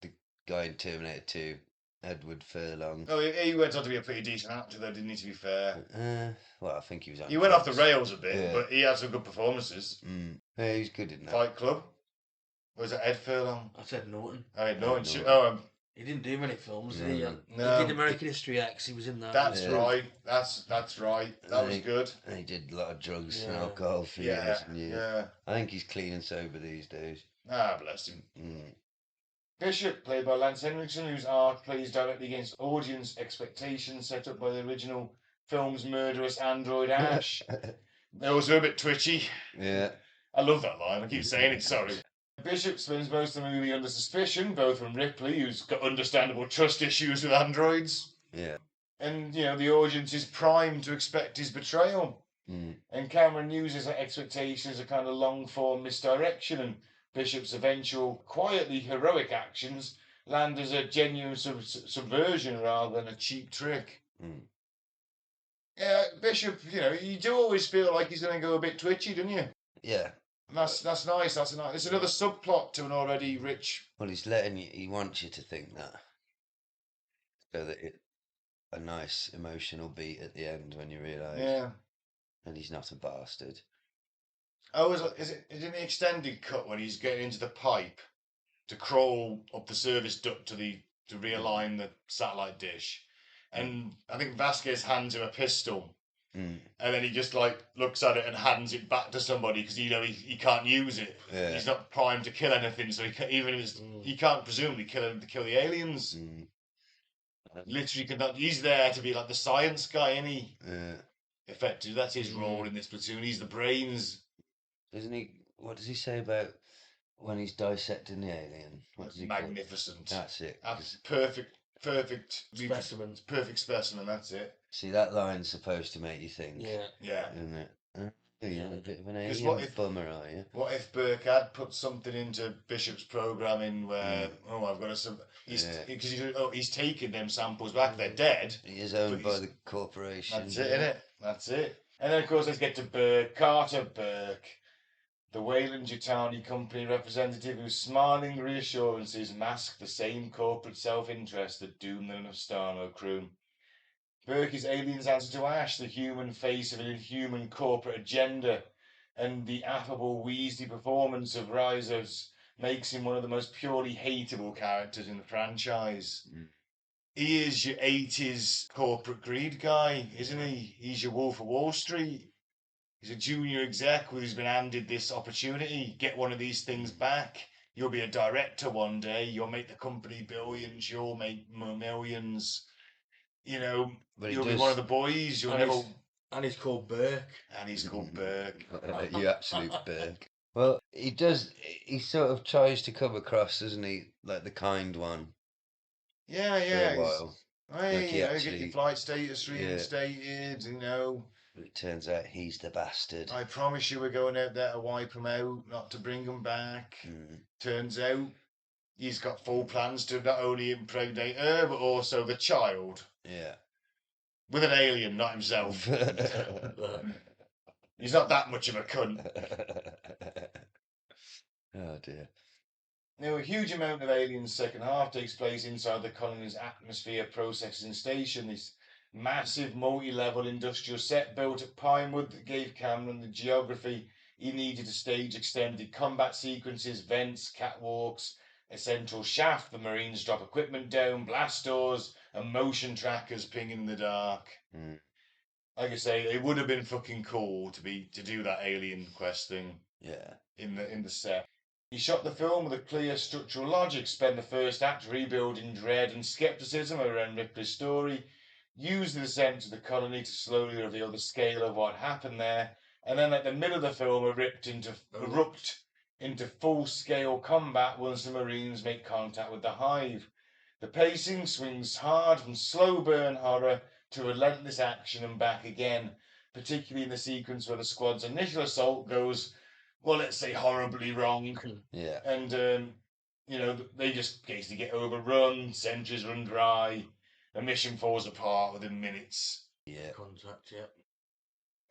the guy in Terminator 2, Edward Furlong. Oh, he went on to be a pretty decent actor, though, didn't he, to be fair? Well, I think he was on. He went off the rails a bit, Yeah. but he had some good performances. Yeah, he's good in that. Fight Club? Or was it Ed Furlong? I said Norton. Oh, Ed Norton. Norton. He didn't do many films, did he? No. He did American History X, he was in that. That's right. That's right. That was good. And he did a lot of drugs and alcohol for years and years. Yeah. I think he's clean and sober these days. Ah, bless him. Mm. Bishop, played by Lance Henriksen, whose arc plays directly against audience expectations set up by the original film's murderous android Ash. They're also a bit twitchy. Yeah. I love that line. I keep saying it, sorry. Bishop spends most of the movie under suspicion, both from Ripley, who's got understandable trust issues with androids. Yeah. And, the audience is primed to expect his betrayal. And Cameron uses that expectation as a kind of long-form misdirection, and Bishop's eventual, quietly heroic actions land as a genuine subversion rather than a cheap trick. Yeah, Bishop, you do always feel like he's going to go a bit twitchy, don't you? Yeah. And that's nice. It's another subplot to an already rich. Well, he's letting you. He wants you to think that, so that a nice emotional beat at the end when you realise. Yeah. And he's not a bastard. Oh, is it in the extended cut when he's getting into the pipe to crawl up the service duct to realign the satellite dish, and I think Vasquez hands him a pistol. And then he just looks at it and hands it back to somebody because he can't use it. Yeah. He's not primed to kill anything, so he can't presumably kill the aliens. Literally cannot. He's there to be like the science guy, isn't he? Yeah. Effectively, that's his role in this platoon. He's the brains. Doesn't he? What does he say about when he's dissecting the alien? What does he Magnificent. call it? That's it. That's perfect Specimen. Perfect specimen. That's it. See, that line's supposed to make you think. Yeah. Isn't it? You're a bit of an 'Cause alien bummer, are you? What if Burke had put something into Bishop's programming where I've got to he's taken them samples back. They're dead. He is owned by the corporation. That's it, innit? That's it. And then of course let's get to Burke, Carter Burke, the Weyland-Yutani Company representative whose smiling reassurances mask the same corporate self-interest that doomed the Nostano crew. Burke is Alien's answer to Ash, the human face of an inhuman corporate agenda, and the affable, wheezy performance of Rhizos makes him one of the most purely hateable characters in the franchise. He is your 80s corporate greed guy, isn't he? He's your Wolf of Wall Street. He's a junior exec who's been handed this opportunity, get one of these things back, You'll be a director one day. You'll make the company billions. You'll make millions. You know, But he you'll be does- one of the boys. You'll And never. he's- And he's called Burke. And he's called Burke. You absolute Burke. Well, he does. He sort of tries to come across, doesn't he, like the kind one Yeah, for yeah. a while. Hey, he I get actually- your flight status yeah. reinstated. You know, But it turns out he's the bastard. I promise you, we're going out there to wipe them out, not to bring them back. Turns out, he's got full plans to not only impregnate her, but also the child. Yeah. With an alien, not himself. He's not that much of a cunt. Oh dear. Now, a huge amount of Alien's second half takes place inside the colony's atmosphere processing station. This massive multi-level industrial set built at Pinewood that gave Cameron the geography he needed to stage extended combat sequences, vents, catwalks, a central shaft, the Marines drop equipment down, blast doors, and motion trackers pinging in the dark. Like I say, it would have been fucking cool to do that Alien quest thing. Yeah. In the set. He shot the film with a clear structural logic, spent the first act rebuilding dread and skepticism around Ripley's story, used the descent to the colony to slowly reveal the scale of what happened there, and then at the middle of the film erupt into full-scale combat once the Marines make contact with the Hive. The pacing swings hard from slow burn horror to relentless action and back again, particularly in the sequence where the squad's initial assault goes, well, let's say horribly wrong. Yeah. And, you know, they just basically get overrun, sentries run dry, the mission falls apart within minutes. Yeah. Contact, yeah.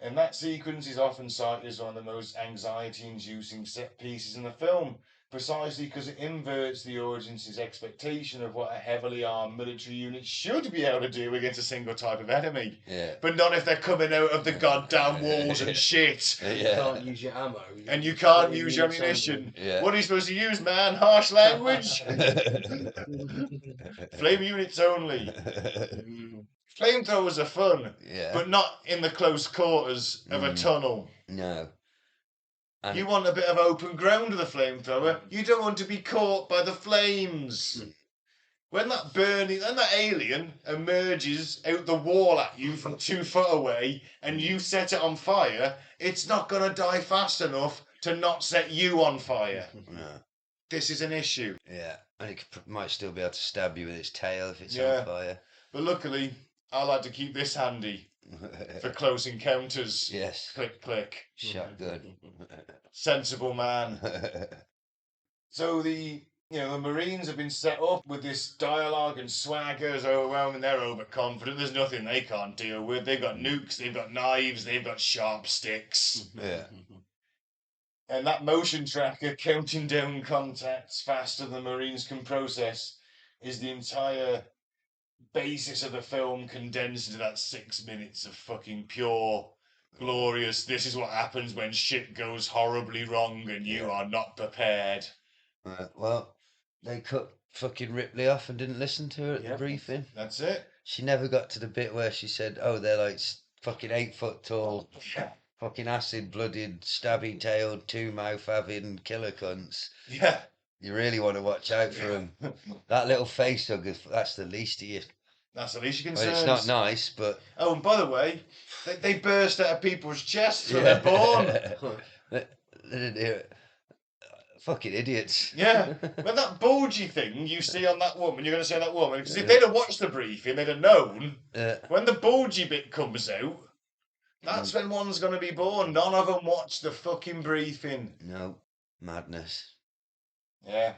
And that sequence is often cited as one of the most anxiety-inducing set pieces in the film, precisely because it inverts the audience's expectation of what a heavily armed military unit should be able to do against a single type of enemy. Yeah. But not if they're coming out of the goddamn walls and shit. You Yeah. can't use your ammo. And you can't Flame use your units ammunition. Yeah. What are you supposed to use, man? Harsh language? only. Flame units only. Flamethrowers are fun, Yeah. but not in the close quarters of a tunnel. No. And You want a bit of open ground with a flamethrower. You don't want to be caught by the flames. When that alien emerges out the wall at you from 2 foot away and you set it on fire, it's not going to die fast enough to not set you on fire. No. This is an issue. Yeah. And it might still be able to stab you with its tail if it's Yeah. on fire. But luckily, I like to keep this handy for close encounters. Yes. Click, click. Shotgun. Sensible man. So the Marines have been set up with this dialogue and swagger is overwhelming. They're overconfident. There's nothing they can't deal with. They've got nukes, they've got knives, they've got sharp sticks. Yeah. And that motion tracker counting down contacts faster than the Marines can process is the entire basis of the film condensed into that 6 minutes of fucking pure, glorious, this is what happens when shit goes horribly wrong and you are not prepared. Well, they cut fucking Ripley off and didn't listen to her at the Yep. briefing. That's it. She never got to the bit where she said, "Oh, they're like fucking 8 foot tall, fucking acid-blooded, stabby-tailed, 2-mouth having killer cunts. Yeah. You really want to watch out for them. That little face hugger, that's the least of you. That's the least you can Well, say. it's not nice, but Oh, and by the way, they burst out of people's chests when they're born. they didn't hear it. Fucking idiots. Yeah. When that bulgy thing you see on that woman, you're going to say that woman, because if they'd have watched the briefing, they'd have known when the bulgy bit comes out, that's when one's going to be born. None of them watched the fucking briefing. No. Madness. Yeah.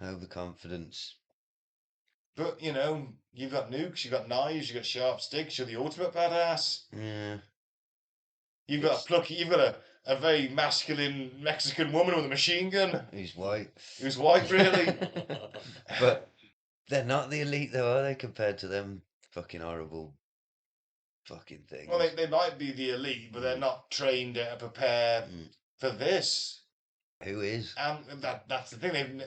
Overconfidence. But, you've got nukes, you've got knives, you've got sharp sticks, you're the ultimate badass. Yeah. You've got a very masculine Mexican woman with a machine gun. Who's white. Who's white, really. But they're not the elite, though, are they, compared to them fucking horrible fucking things? Well, they might be the elite, but they're not trained to prepare for this. Who is? And that's the thing.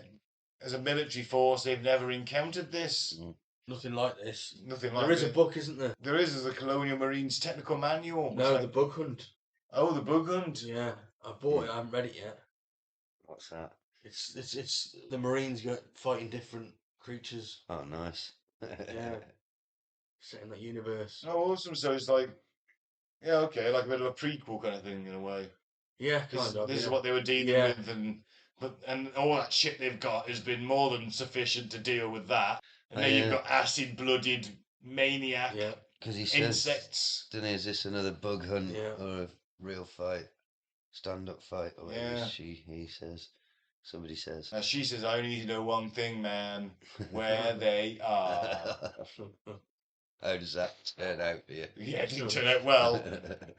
As a military force, they've never encountered this. Nothing like this. Nothing like There is it. a book, isn't there? There is a Colonial Marines technical manual. No, the bug hunt. Oh, the bug hunt. Yeah, I bought it. I haven't read it yet. What's that? It's the Marines fighting different creatures. Oh, nice. Yeah. Set in that universe. Oh, awesome. So it's like, yeah, okay, like a bit of a prequel kind of thing in a way. Yeah, This, kind of. this is yeah. what they were dealing Yeah. with, and all that shit they've got has been more than sufficient to deal with that. And Oh, now you've yeah. got acid-blooded maniac Yeah. Because he says, insects. doesn't he, is this another bug hunt Yeah. or a real fight? Stand-up fight or whatever Yeah. he says. Somebody says. Now she says, I need to know one thing, man, where they are. How does that turn out for you? Yeah, it didn't turn out well.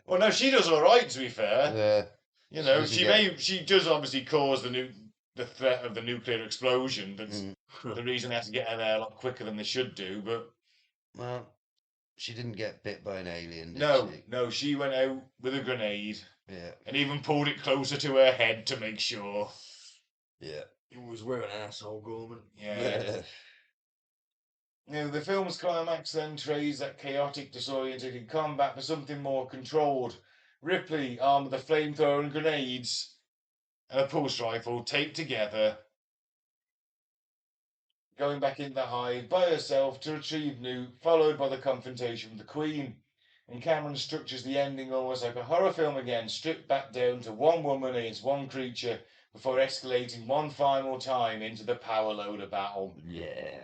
Well, no, she does all right, to be fair. Yeah. You She know, doesn't she does obviously cause the threat of the nuclear explosion. That's Mm. the reason they have to get her there a lot quicker than they should do. But Well, she didn't get bit by an alien, did no, she? no, she went out with a grenade Yeah. and even pulled it closer to her head to make sure. Yeah. He was wearing an asshole garment. Yeah. Now, the film's climax then trades that chaotic, disorientated combat for something more controlled. Ripley, armed with a flamethrower and grenades, and a pulse rifle taped together, going back into the hive by herself to retrieve Newt, followed by the confrontation with the Queen. And Cameron structures the ending almost like a horror film again, stripped back down to one woman against one creature before escalating one final time into the power loader battle. Yeah.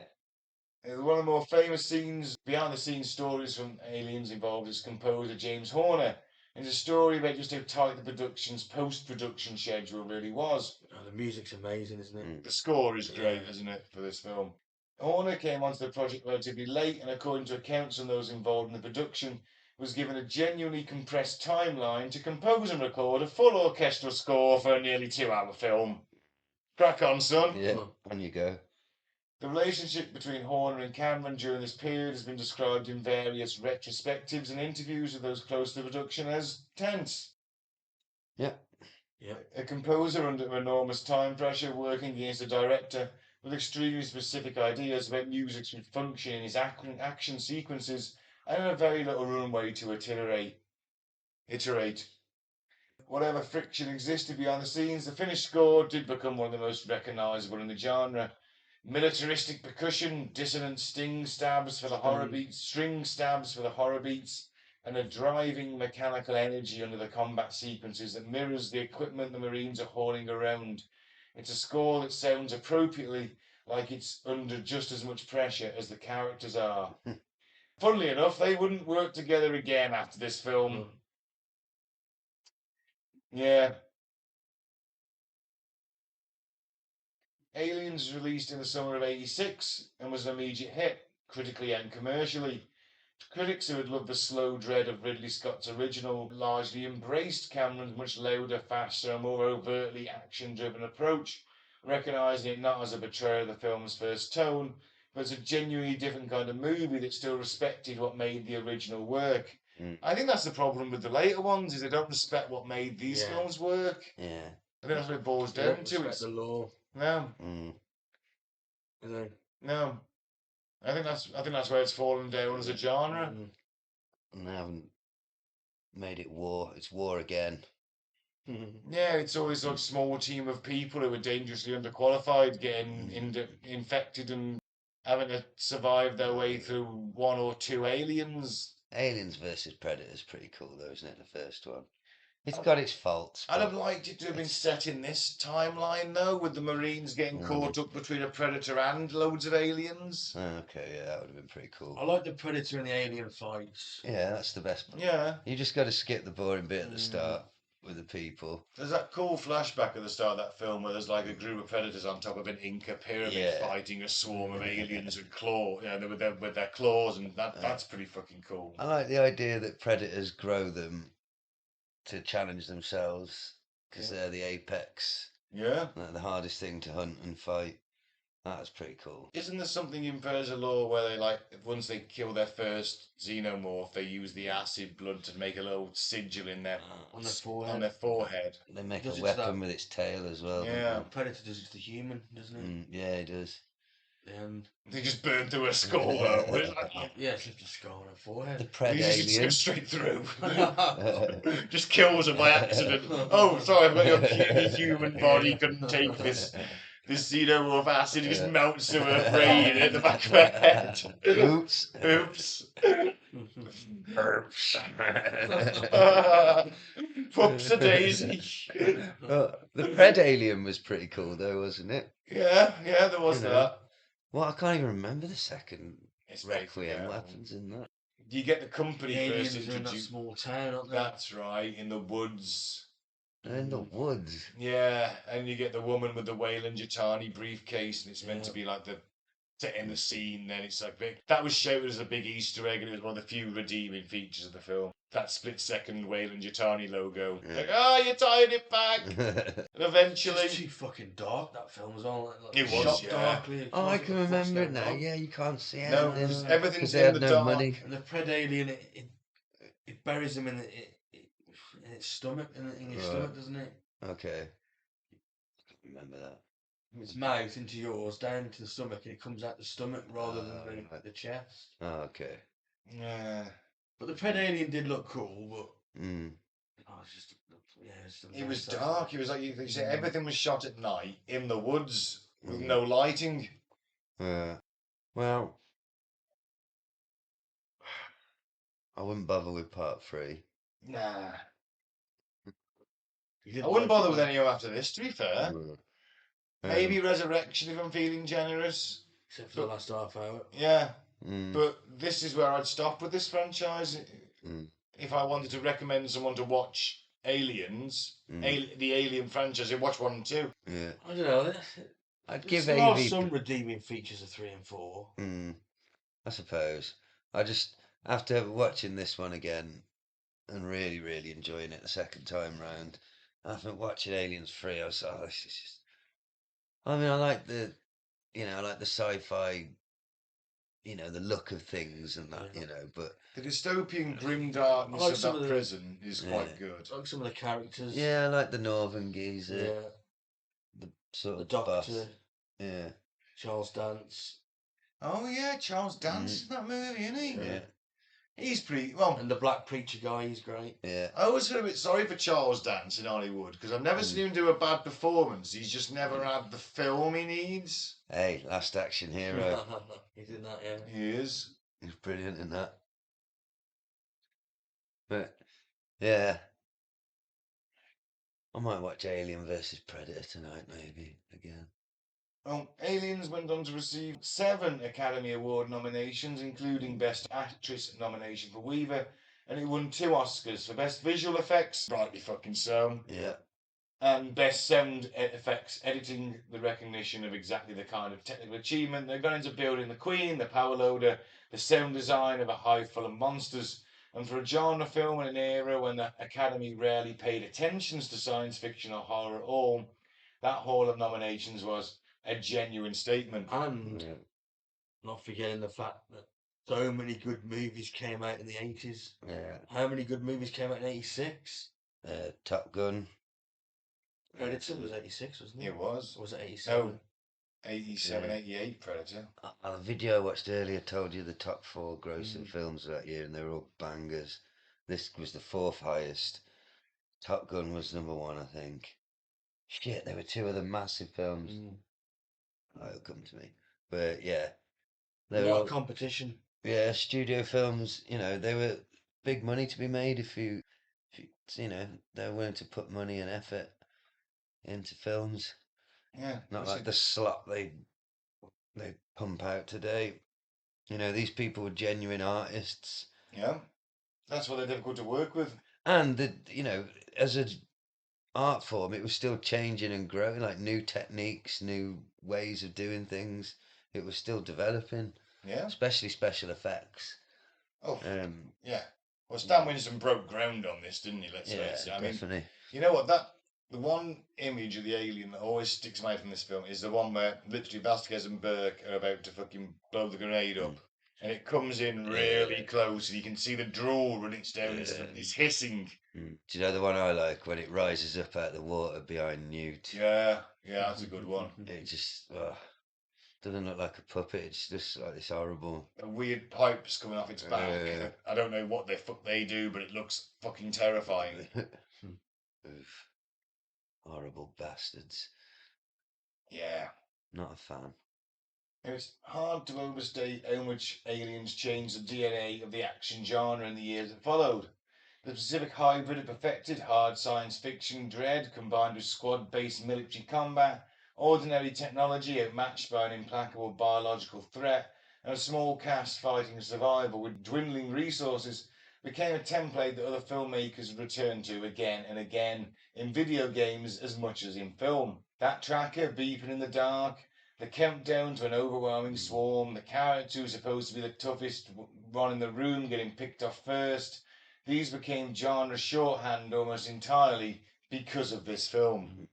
One of the more famous scenes, behind the scenes stories from Aliens involved is composer James Horner. And it's a story about just how tight the production's post-production schedule really was. Oh, the music's amazing, isn't it? The score is great, Yeah. isn't it, for this film? Horner came onto the project relatively late, and according to accounts from those involved in the production, was given a genuinely compressed timeline to compose and record a full orchestral score for a nearly 2-hour film. Crack on, son. Yeah. On you go. The relationship between Horner and Cameron during this period has been described in various retrospectives and interviews with those close to the production as tense. Yeah. Yeah. A composer under enormous time pressure working against a director with extremely specific ideas about music's function in his action sequences and a very little runway to iterate. Whatever friction existed behind the scenes, the finished score did become one of the most recognisable in the genre. Militaristic percussion, dissonant string stabs for the horror beats, and a driving mechanical energy under the combat sequences that mirrors the equipment the Marines are hauling around. It's a score that sounds appropriately like it's under just as much pressure as the characters are. Funnily enough, they wouldn't work together again after this film. Yeah. Aliens was released in the summer of '86 and was an immediate hit, critically and commercially. Critics who had loved the slow dread of Ridley Scott's original largely embraced Cameron's much louder, faster, and more overtly action-driven approach, recognising it not as a betrayal of the film's first tone, but as a genuinely different kind of movie that still respected what made the original work. I think that's the problem with the later ones, is they don't respect what made these films work. Yeah. I think that's what it boils They down don't to. respect the law. No. Do they? No. I think that's where it's fallen down as a genre. And they haven't made it war. It's war again. Yeah, it's always like a small team of people who are dangerously underqualified getting infected and having to survive their way through one or two aliens. Aliens versus Predators pretty cool though, isn't it? The first one. It's got its faults. I'd have but liked it to have been set in this timeline though, with the Marines getting caught up between a predator and loads of aliens. Okay, yeah, that would have been pretty cool. I like the Predator and the Alien fights. Yeah, that's the best. Yeah. You just got to skip the boring bit at the start with the people. There's that cool flashback at the start of that film where there's like a group of predators on top of an Inca pyramid fighting a swarm of aliens with with their claws, and that's pretty fucking cool. I like the idea that predators grow them to challenge themselves because they're the apex. Yeah. Like the hardest thing to hunt and fight. That's pretty cool. Isn't there something in Predator lore where they once they kill their first xenomorph, they use the acid blood to make a little sigil in their on their forehead. They make Does a it weapon that? with its tail as well. Yeah. Predator does it to the human, doesn't it? Yeah, it does. They just burn through her skull, though. Yeah, it's just a scar on her forehead. The Pred He just alien. goes straight through. Just kills her by accident. Oh, sorry, I've got your puny human body. Couldn't take this xeno of acid. He just melts to her brain at the back of her head. Oops. Oops. Oops. Whoops a daisy. Well, the Pred alien was pretty cool, though, wasn't it? Yeah, there was You know. that. Well, I can't even remember the second It's very Requiem. What forgettable. happens in that? You get the company The first aliens are in that introduced. small town, aren't they? That's right, in the woods. They're in the woods. Yeah, and you get the woman with the Wayland Yutani briefcase, and it's meant to be like the setting the scene. Then it's like that was shouted as a big Easter egg, and it was one of the few redeeming features of the film. That split-second Wayland Yutani logo. Yeah. Like, oh, you tied it back, and eventually. It's too fucking dark, that film was all. Like, It was, shot yeah. darkly. Oh, I What the can fuck's remember it going now. on? Yeah, you can't see No, anything. because 'cause everything's they in had the no dark. money. And the Pred alien, it buries him in its stomach, in his Right. stomach, doesn't it? Okay. I can remember that. Its mouth into yours, down into the stomach, and it comes out the stomach rather than right. the chest. Oh, okay. Yeah. But the Pred alien did look cool, but Mm. it's just It was dark. It was like you say, everything was shot at night in the woods with Mm. no lighting. Well, I wouldn't bother with part 3. Nah. You I wouldn't bother with any after this, to be fair. Mm. Maybe Resurrection if I'm feeling generous. except for the last half hour. Yeah. Mm. But this is where I'd stop with this franchise. Mm. If I wanted to recommend someone to watch Aliens, the Alien franchise, I'd watch 1 and 2. Yeah. I don't know. I'd give there are AV. some redeeming features of 3 and 4. I suppose. I just, after watching this one again and really, really enjoying it the second time round, after watching Aliens 3, I was like, oh, this is just. I mean, I like the sci-fi, the look of things and that, but. The dystopian grim darkness like of some that of the- prison is quite Yeah. good. I like some of the characters. Yeah, I like the Northern geezer, Yeah. the sort The of Doctor, boss. Yeah. Charles Dance. Oh yeah, Charles Dance in that movie, isn't he? Yeah. He's pretty well. And the Black Preacher guy, he's great. Yeah. I always feel a bit sorry for Charles Dance in Hollywood because I've never seen him do a bad performance. He's just never had the film he needs. Hey, Last Action Hero. He's in that, yeah. He is. He's brilliant in that. But yeah, I might watch Alien versus Predator tonight, maybe again. Aliens went on to receive 7 Academy Award nominations, including Best Actress nomination for Weaver, and it won 2 Oscars for Best Visual Effects, rightly fucking so, Yeah. and Best Sound Effects Editing, the recognition of exactly the kind of technical achievement they've gone into building the Queen, the power loader, the sound design of a hive full of monsters. And for a genre film in an era when the Academy rarely paid attention to science fiction or horror at all, that haul of nominations was a genuine statement. And not forgetting the fact that so many good movies came out in the 80s. Yeah. How many good movies came out in 86? Top Gun. Predator was 86, wasn't it? It was. Or was it 87? 87, Yeah. 88 Predator. The video I watched earlier told you the top 4 grossing films of that year, and they were all bangers. This was the 4th highest. Top Gun was number 1, I think. Shit, there were 2 other massive films. It'll come to me. But yeah. A lot of competition. Yeah, studio films, they were big money to be made if you they're willing to put money and effort into films. Yeah. Not like the slop they pump out today. These people were genuine artists. Yeah. That's why they're difficult to work with. And as an art form, it was still changing and growing, like new techniques, new ways of doing things. It was still developing. Yeah. Especially special effects. Oh, yeah. Well, Stan Winston broke ground on this, didn't he? Let's face it. I definitely. mean, you know what? The one image of the alien that always sticks in my head from this film is the one where literally Vasquez and Burke are about to fucking blow the grenade up. And it comes in really close, and you can see the drool running down. It's hissing. Do you know the one I like when it rises up out of the water behind Newt? Yeah, that's a good one. It just Doesn't look like a puppet. It's just like this horrible. Weird pipes coming off its back. I don't know what the fuck they do, but it looks fucking terrifying. Oof. Horrible bastards. Yeah. Not a fan. It's hard to overstate how much Aliens changed the DNA of the action genre in the years that followed. The specific hybrid it perfected, hard science fiction dread combined with squad-based military combat, ordinary technology outmatched by an implacable biological threat, and a small cast fighting survival with dwindling resources, became a template that other filmmakers returned to again and again, in video games as much as in film. That tracker beeping in the dark, the countdown to an overwhelming swarm, the character who's supposed to be the toughest one in the room getting picked off first, these became genre shorthand almost entirely because of this film.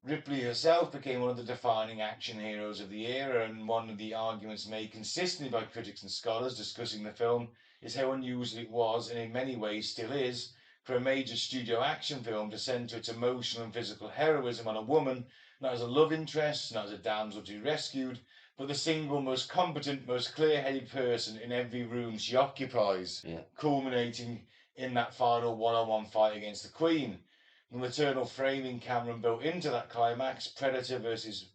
Ripley herself became one of the defining action heroes of the era, and one of the arguments made consistently by critics and scholars discussing the film is how unusual it was, and in many ways still is, for a major studio action film to centre its emotional and physical heroism on a woman, not as a love interest, not as a damsel to be rescued, but the single most competent, most clear-headed person in every room she occupies, culminating in that final one-on-one fight against the Queen. The maternal framing Cameron built into that climax, protector versus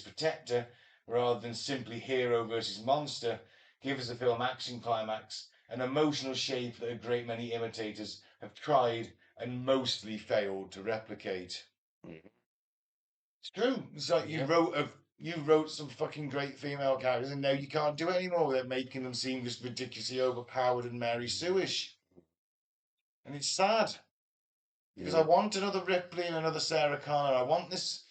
protector, rather than simply hero versus monster, gives the film action climax an emotional shape that a great many imitators have tried and mostly failed to replicate. It's true. It's like you wrote some fucking great female characters, and now you can't do it anymore without making them seem just ridiculously overpowered and Mary Sue-ish. And it's sad. Because I want another Ripley and another Sarah Connor. I want this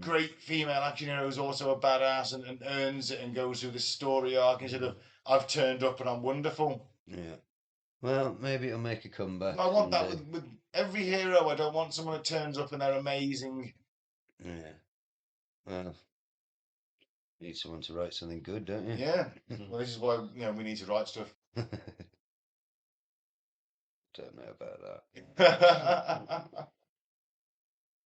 great female action hero who's also a badass and earns it and goes through this story arc instead of I've turned up and I'm wonderful. Yeah. Well, maybe it'll make a comeback. I want that with every hero. I don't want someone who turns up and they're amazing. Yeah. Well, you need someone to write something good, don't you? Yeah. Well, this is why we need to write stuff. Don't know about that.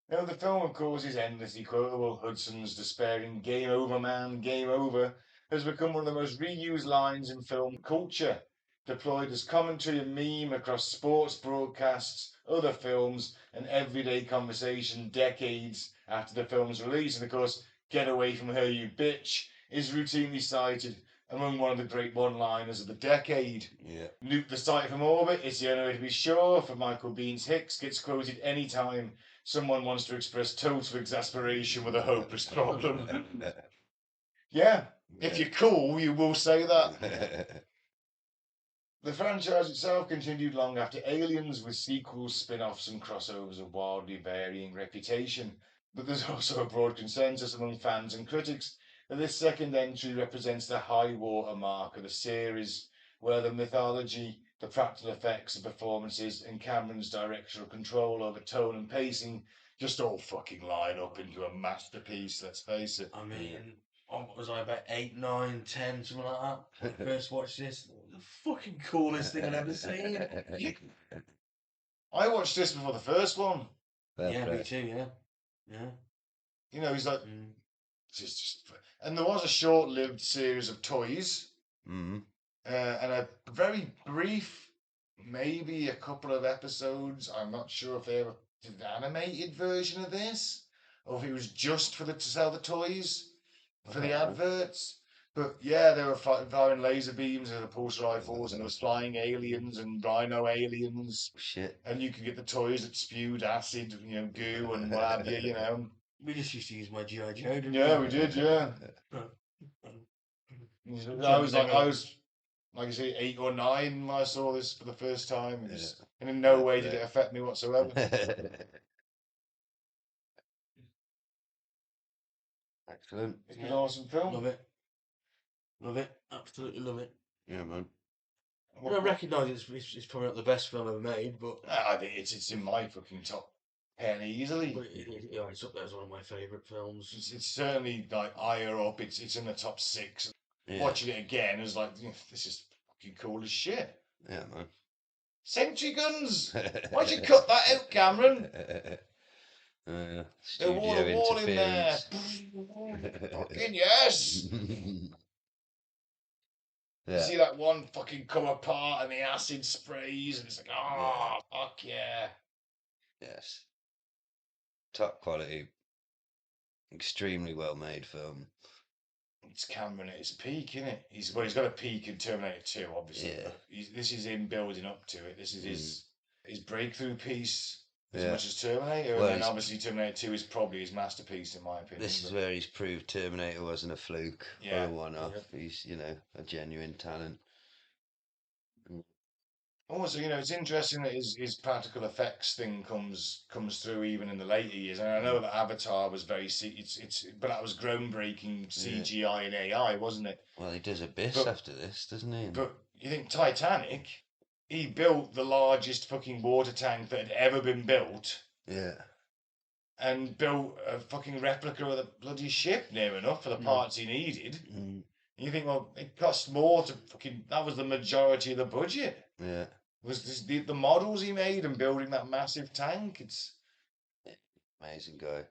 The film, of course, is endlessly quotable. Hudson's despairing "Game over, man, game over" has become one of the most reused lines in film culture, deployed as commentary and meme across sports broadcasts, other films, and everyday conversation decades after the film's release. And of course, "Get away from her, you bitch" is routinely cited among one of the great one-liners of the decade. Yeah. "Nuke the site from orbit, it's the only way to be sure" for Michael Bean's Hicks gets quoted any time someone wants to express total exasperation with a hopeless problem. Yeah, if you're cool, you will say that. The franchise itself continued long after Aliens, with sequels, spin-offs, and crossovers of wildly varying reputation. But there's also a broad consensus among fans and critics that this second entry represents the high water mark of the series, where the mythology, the practical effects, the performances, and Cameron's directorial control over tone and pacing just all fucking line up into a masterpiece, let's face it. I mean, what was I, about 8, 9, 10, something like that? When I first watched this, the fucking coolest thing I'd ever seen. I watched this before the first one. Me too, yeah. He's like, and there was a short-lived series of toys, and a very brief, maybe a couple of episodes. I'm not sure if they ever did an animated version of this, or if it was just to sell the toys for the adverts. But yeah, they were firing laser beams and the pulse rifles, and there was flying aliens and rhino aliens. Shit. And you could get the toys that spewed acid, goo and what have you, We just used to use my G.I. Joe. Yeah, we did, yeah. I was like I say, 8 or 9 when I saw this for the first time. And in no way did it affect me whatsoever. Excellent. It's an awesome film. Love it. Absolutely love it. Yeah, man. I don't recognise it's probably not the best film ever made, but I think it's in my fucking top 10 easily. But it's up there as one of my favourite films. It's certainly like higher up. It's in the top 6. Yeah. Watching it again is like, this is fucking cool as shit. Yeah, man. Sentry guns. Why'd you cut that out, Cameron? They Studio wall a wall in there. interference. Fucking yes. You see that one fucking come apart and the acid sprays and it's like, oh, fuck yeah. Yes. Top quality. Extremely well made film. It's Cameron at his peak, isn't it? He's got a peak in Terminator 2, obviously. Yeah. But this is him building up to it. This is his breakthrough piece as Yeah. much as Terminator. Well, and then obviously Terminator 2 is probably his masterpiece, in my opinion. This is where he's proved Terminator wasn't a fluke or Yeah. a one-off. He's, a genuine talent. Also, it's interesting that his practical effects thing comes through even in the later years. And I know that Avatar was very but that was groundbreaking CGI and AI, wasn't it? Well, he does Abyss after this, doesn't he? But you think Titanic, he built the largest fucking water tank that had ever been built. Yeah. And built a fucking replica of the bloody ship near enough for the parts he needed. Mm. You think, well, it cost more to that was the majority of the budget. Yeah. Was the models he made and building that massive tank? It's amazing guy.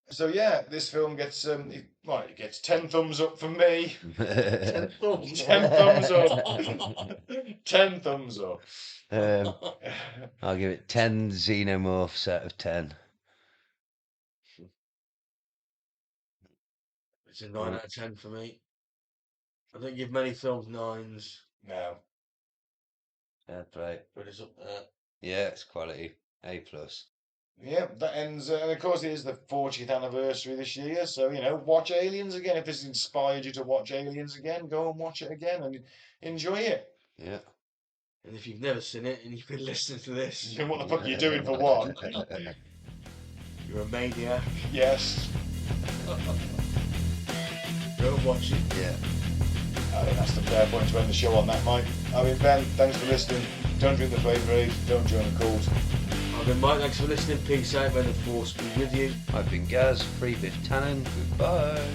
So yeah, this film gets it gets 10 thumbs up from me. 10 thumbs. 10 thumbs up. 10 thumbs up. I'll give it 10 xenomorphs out of 10. It's a 9 out of 10 for me. I don't give many films 9s. No. Fair play. But it's up there. Yeah, it's quality. A+. Yeah, that ends, and of course it is the 40th anniversary this year, so, watch Aliens again. If this inspired you to watch Aliens again, go and watch it again and enjoy it. Yeah. And if you've never seen it and you've been listening to this... Then what the fuck are you doing for one? You're a maniac. Yes. Go and watch it. Yeah. I think that's the fair point to end the show on that, Mike. I've been Ben, thanks for listening. Don't drink the flavour aid, don't join the cult. I've been Mike, thanks for listening. Peace out, may the force be with you. I've been Gaz, Free Biff Tannen. Goodbye.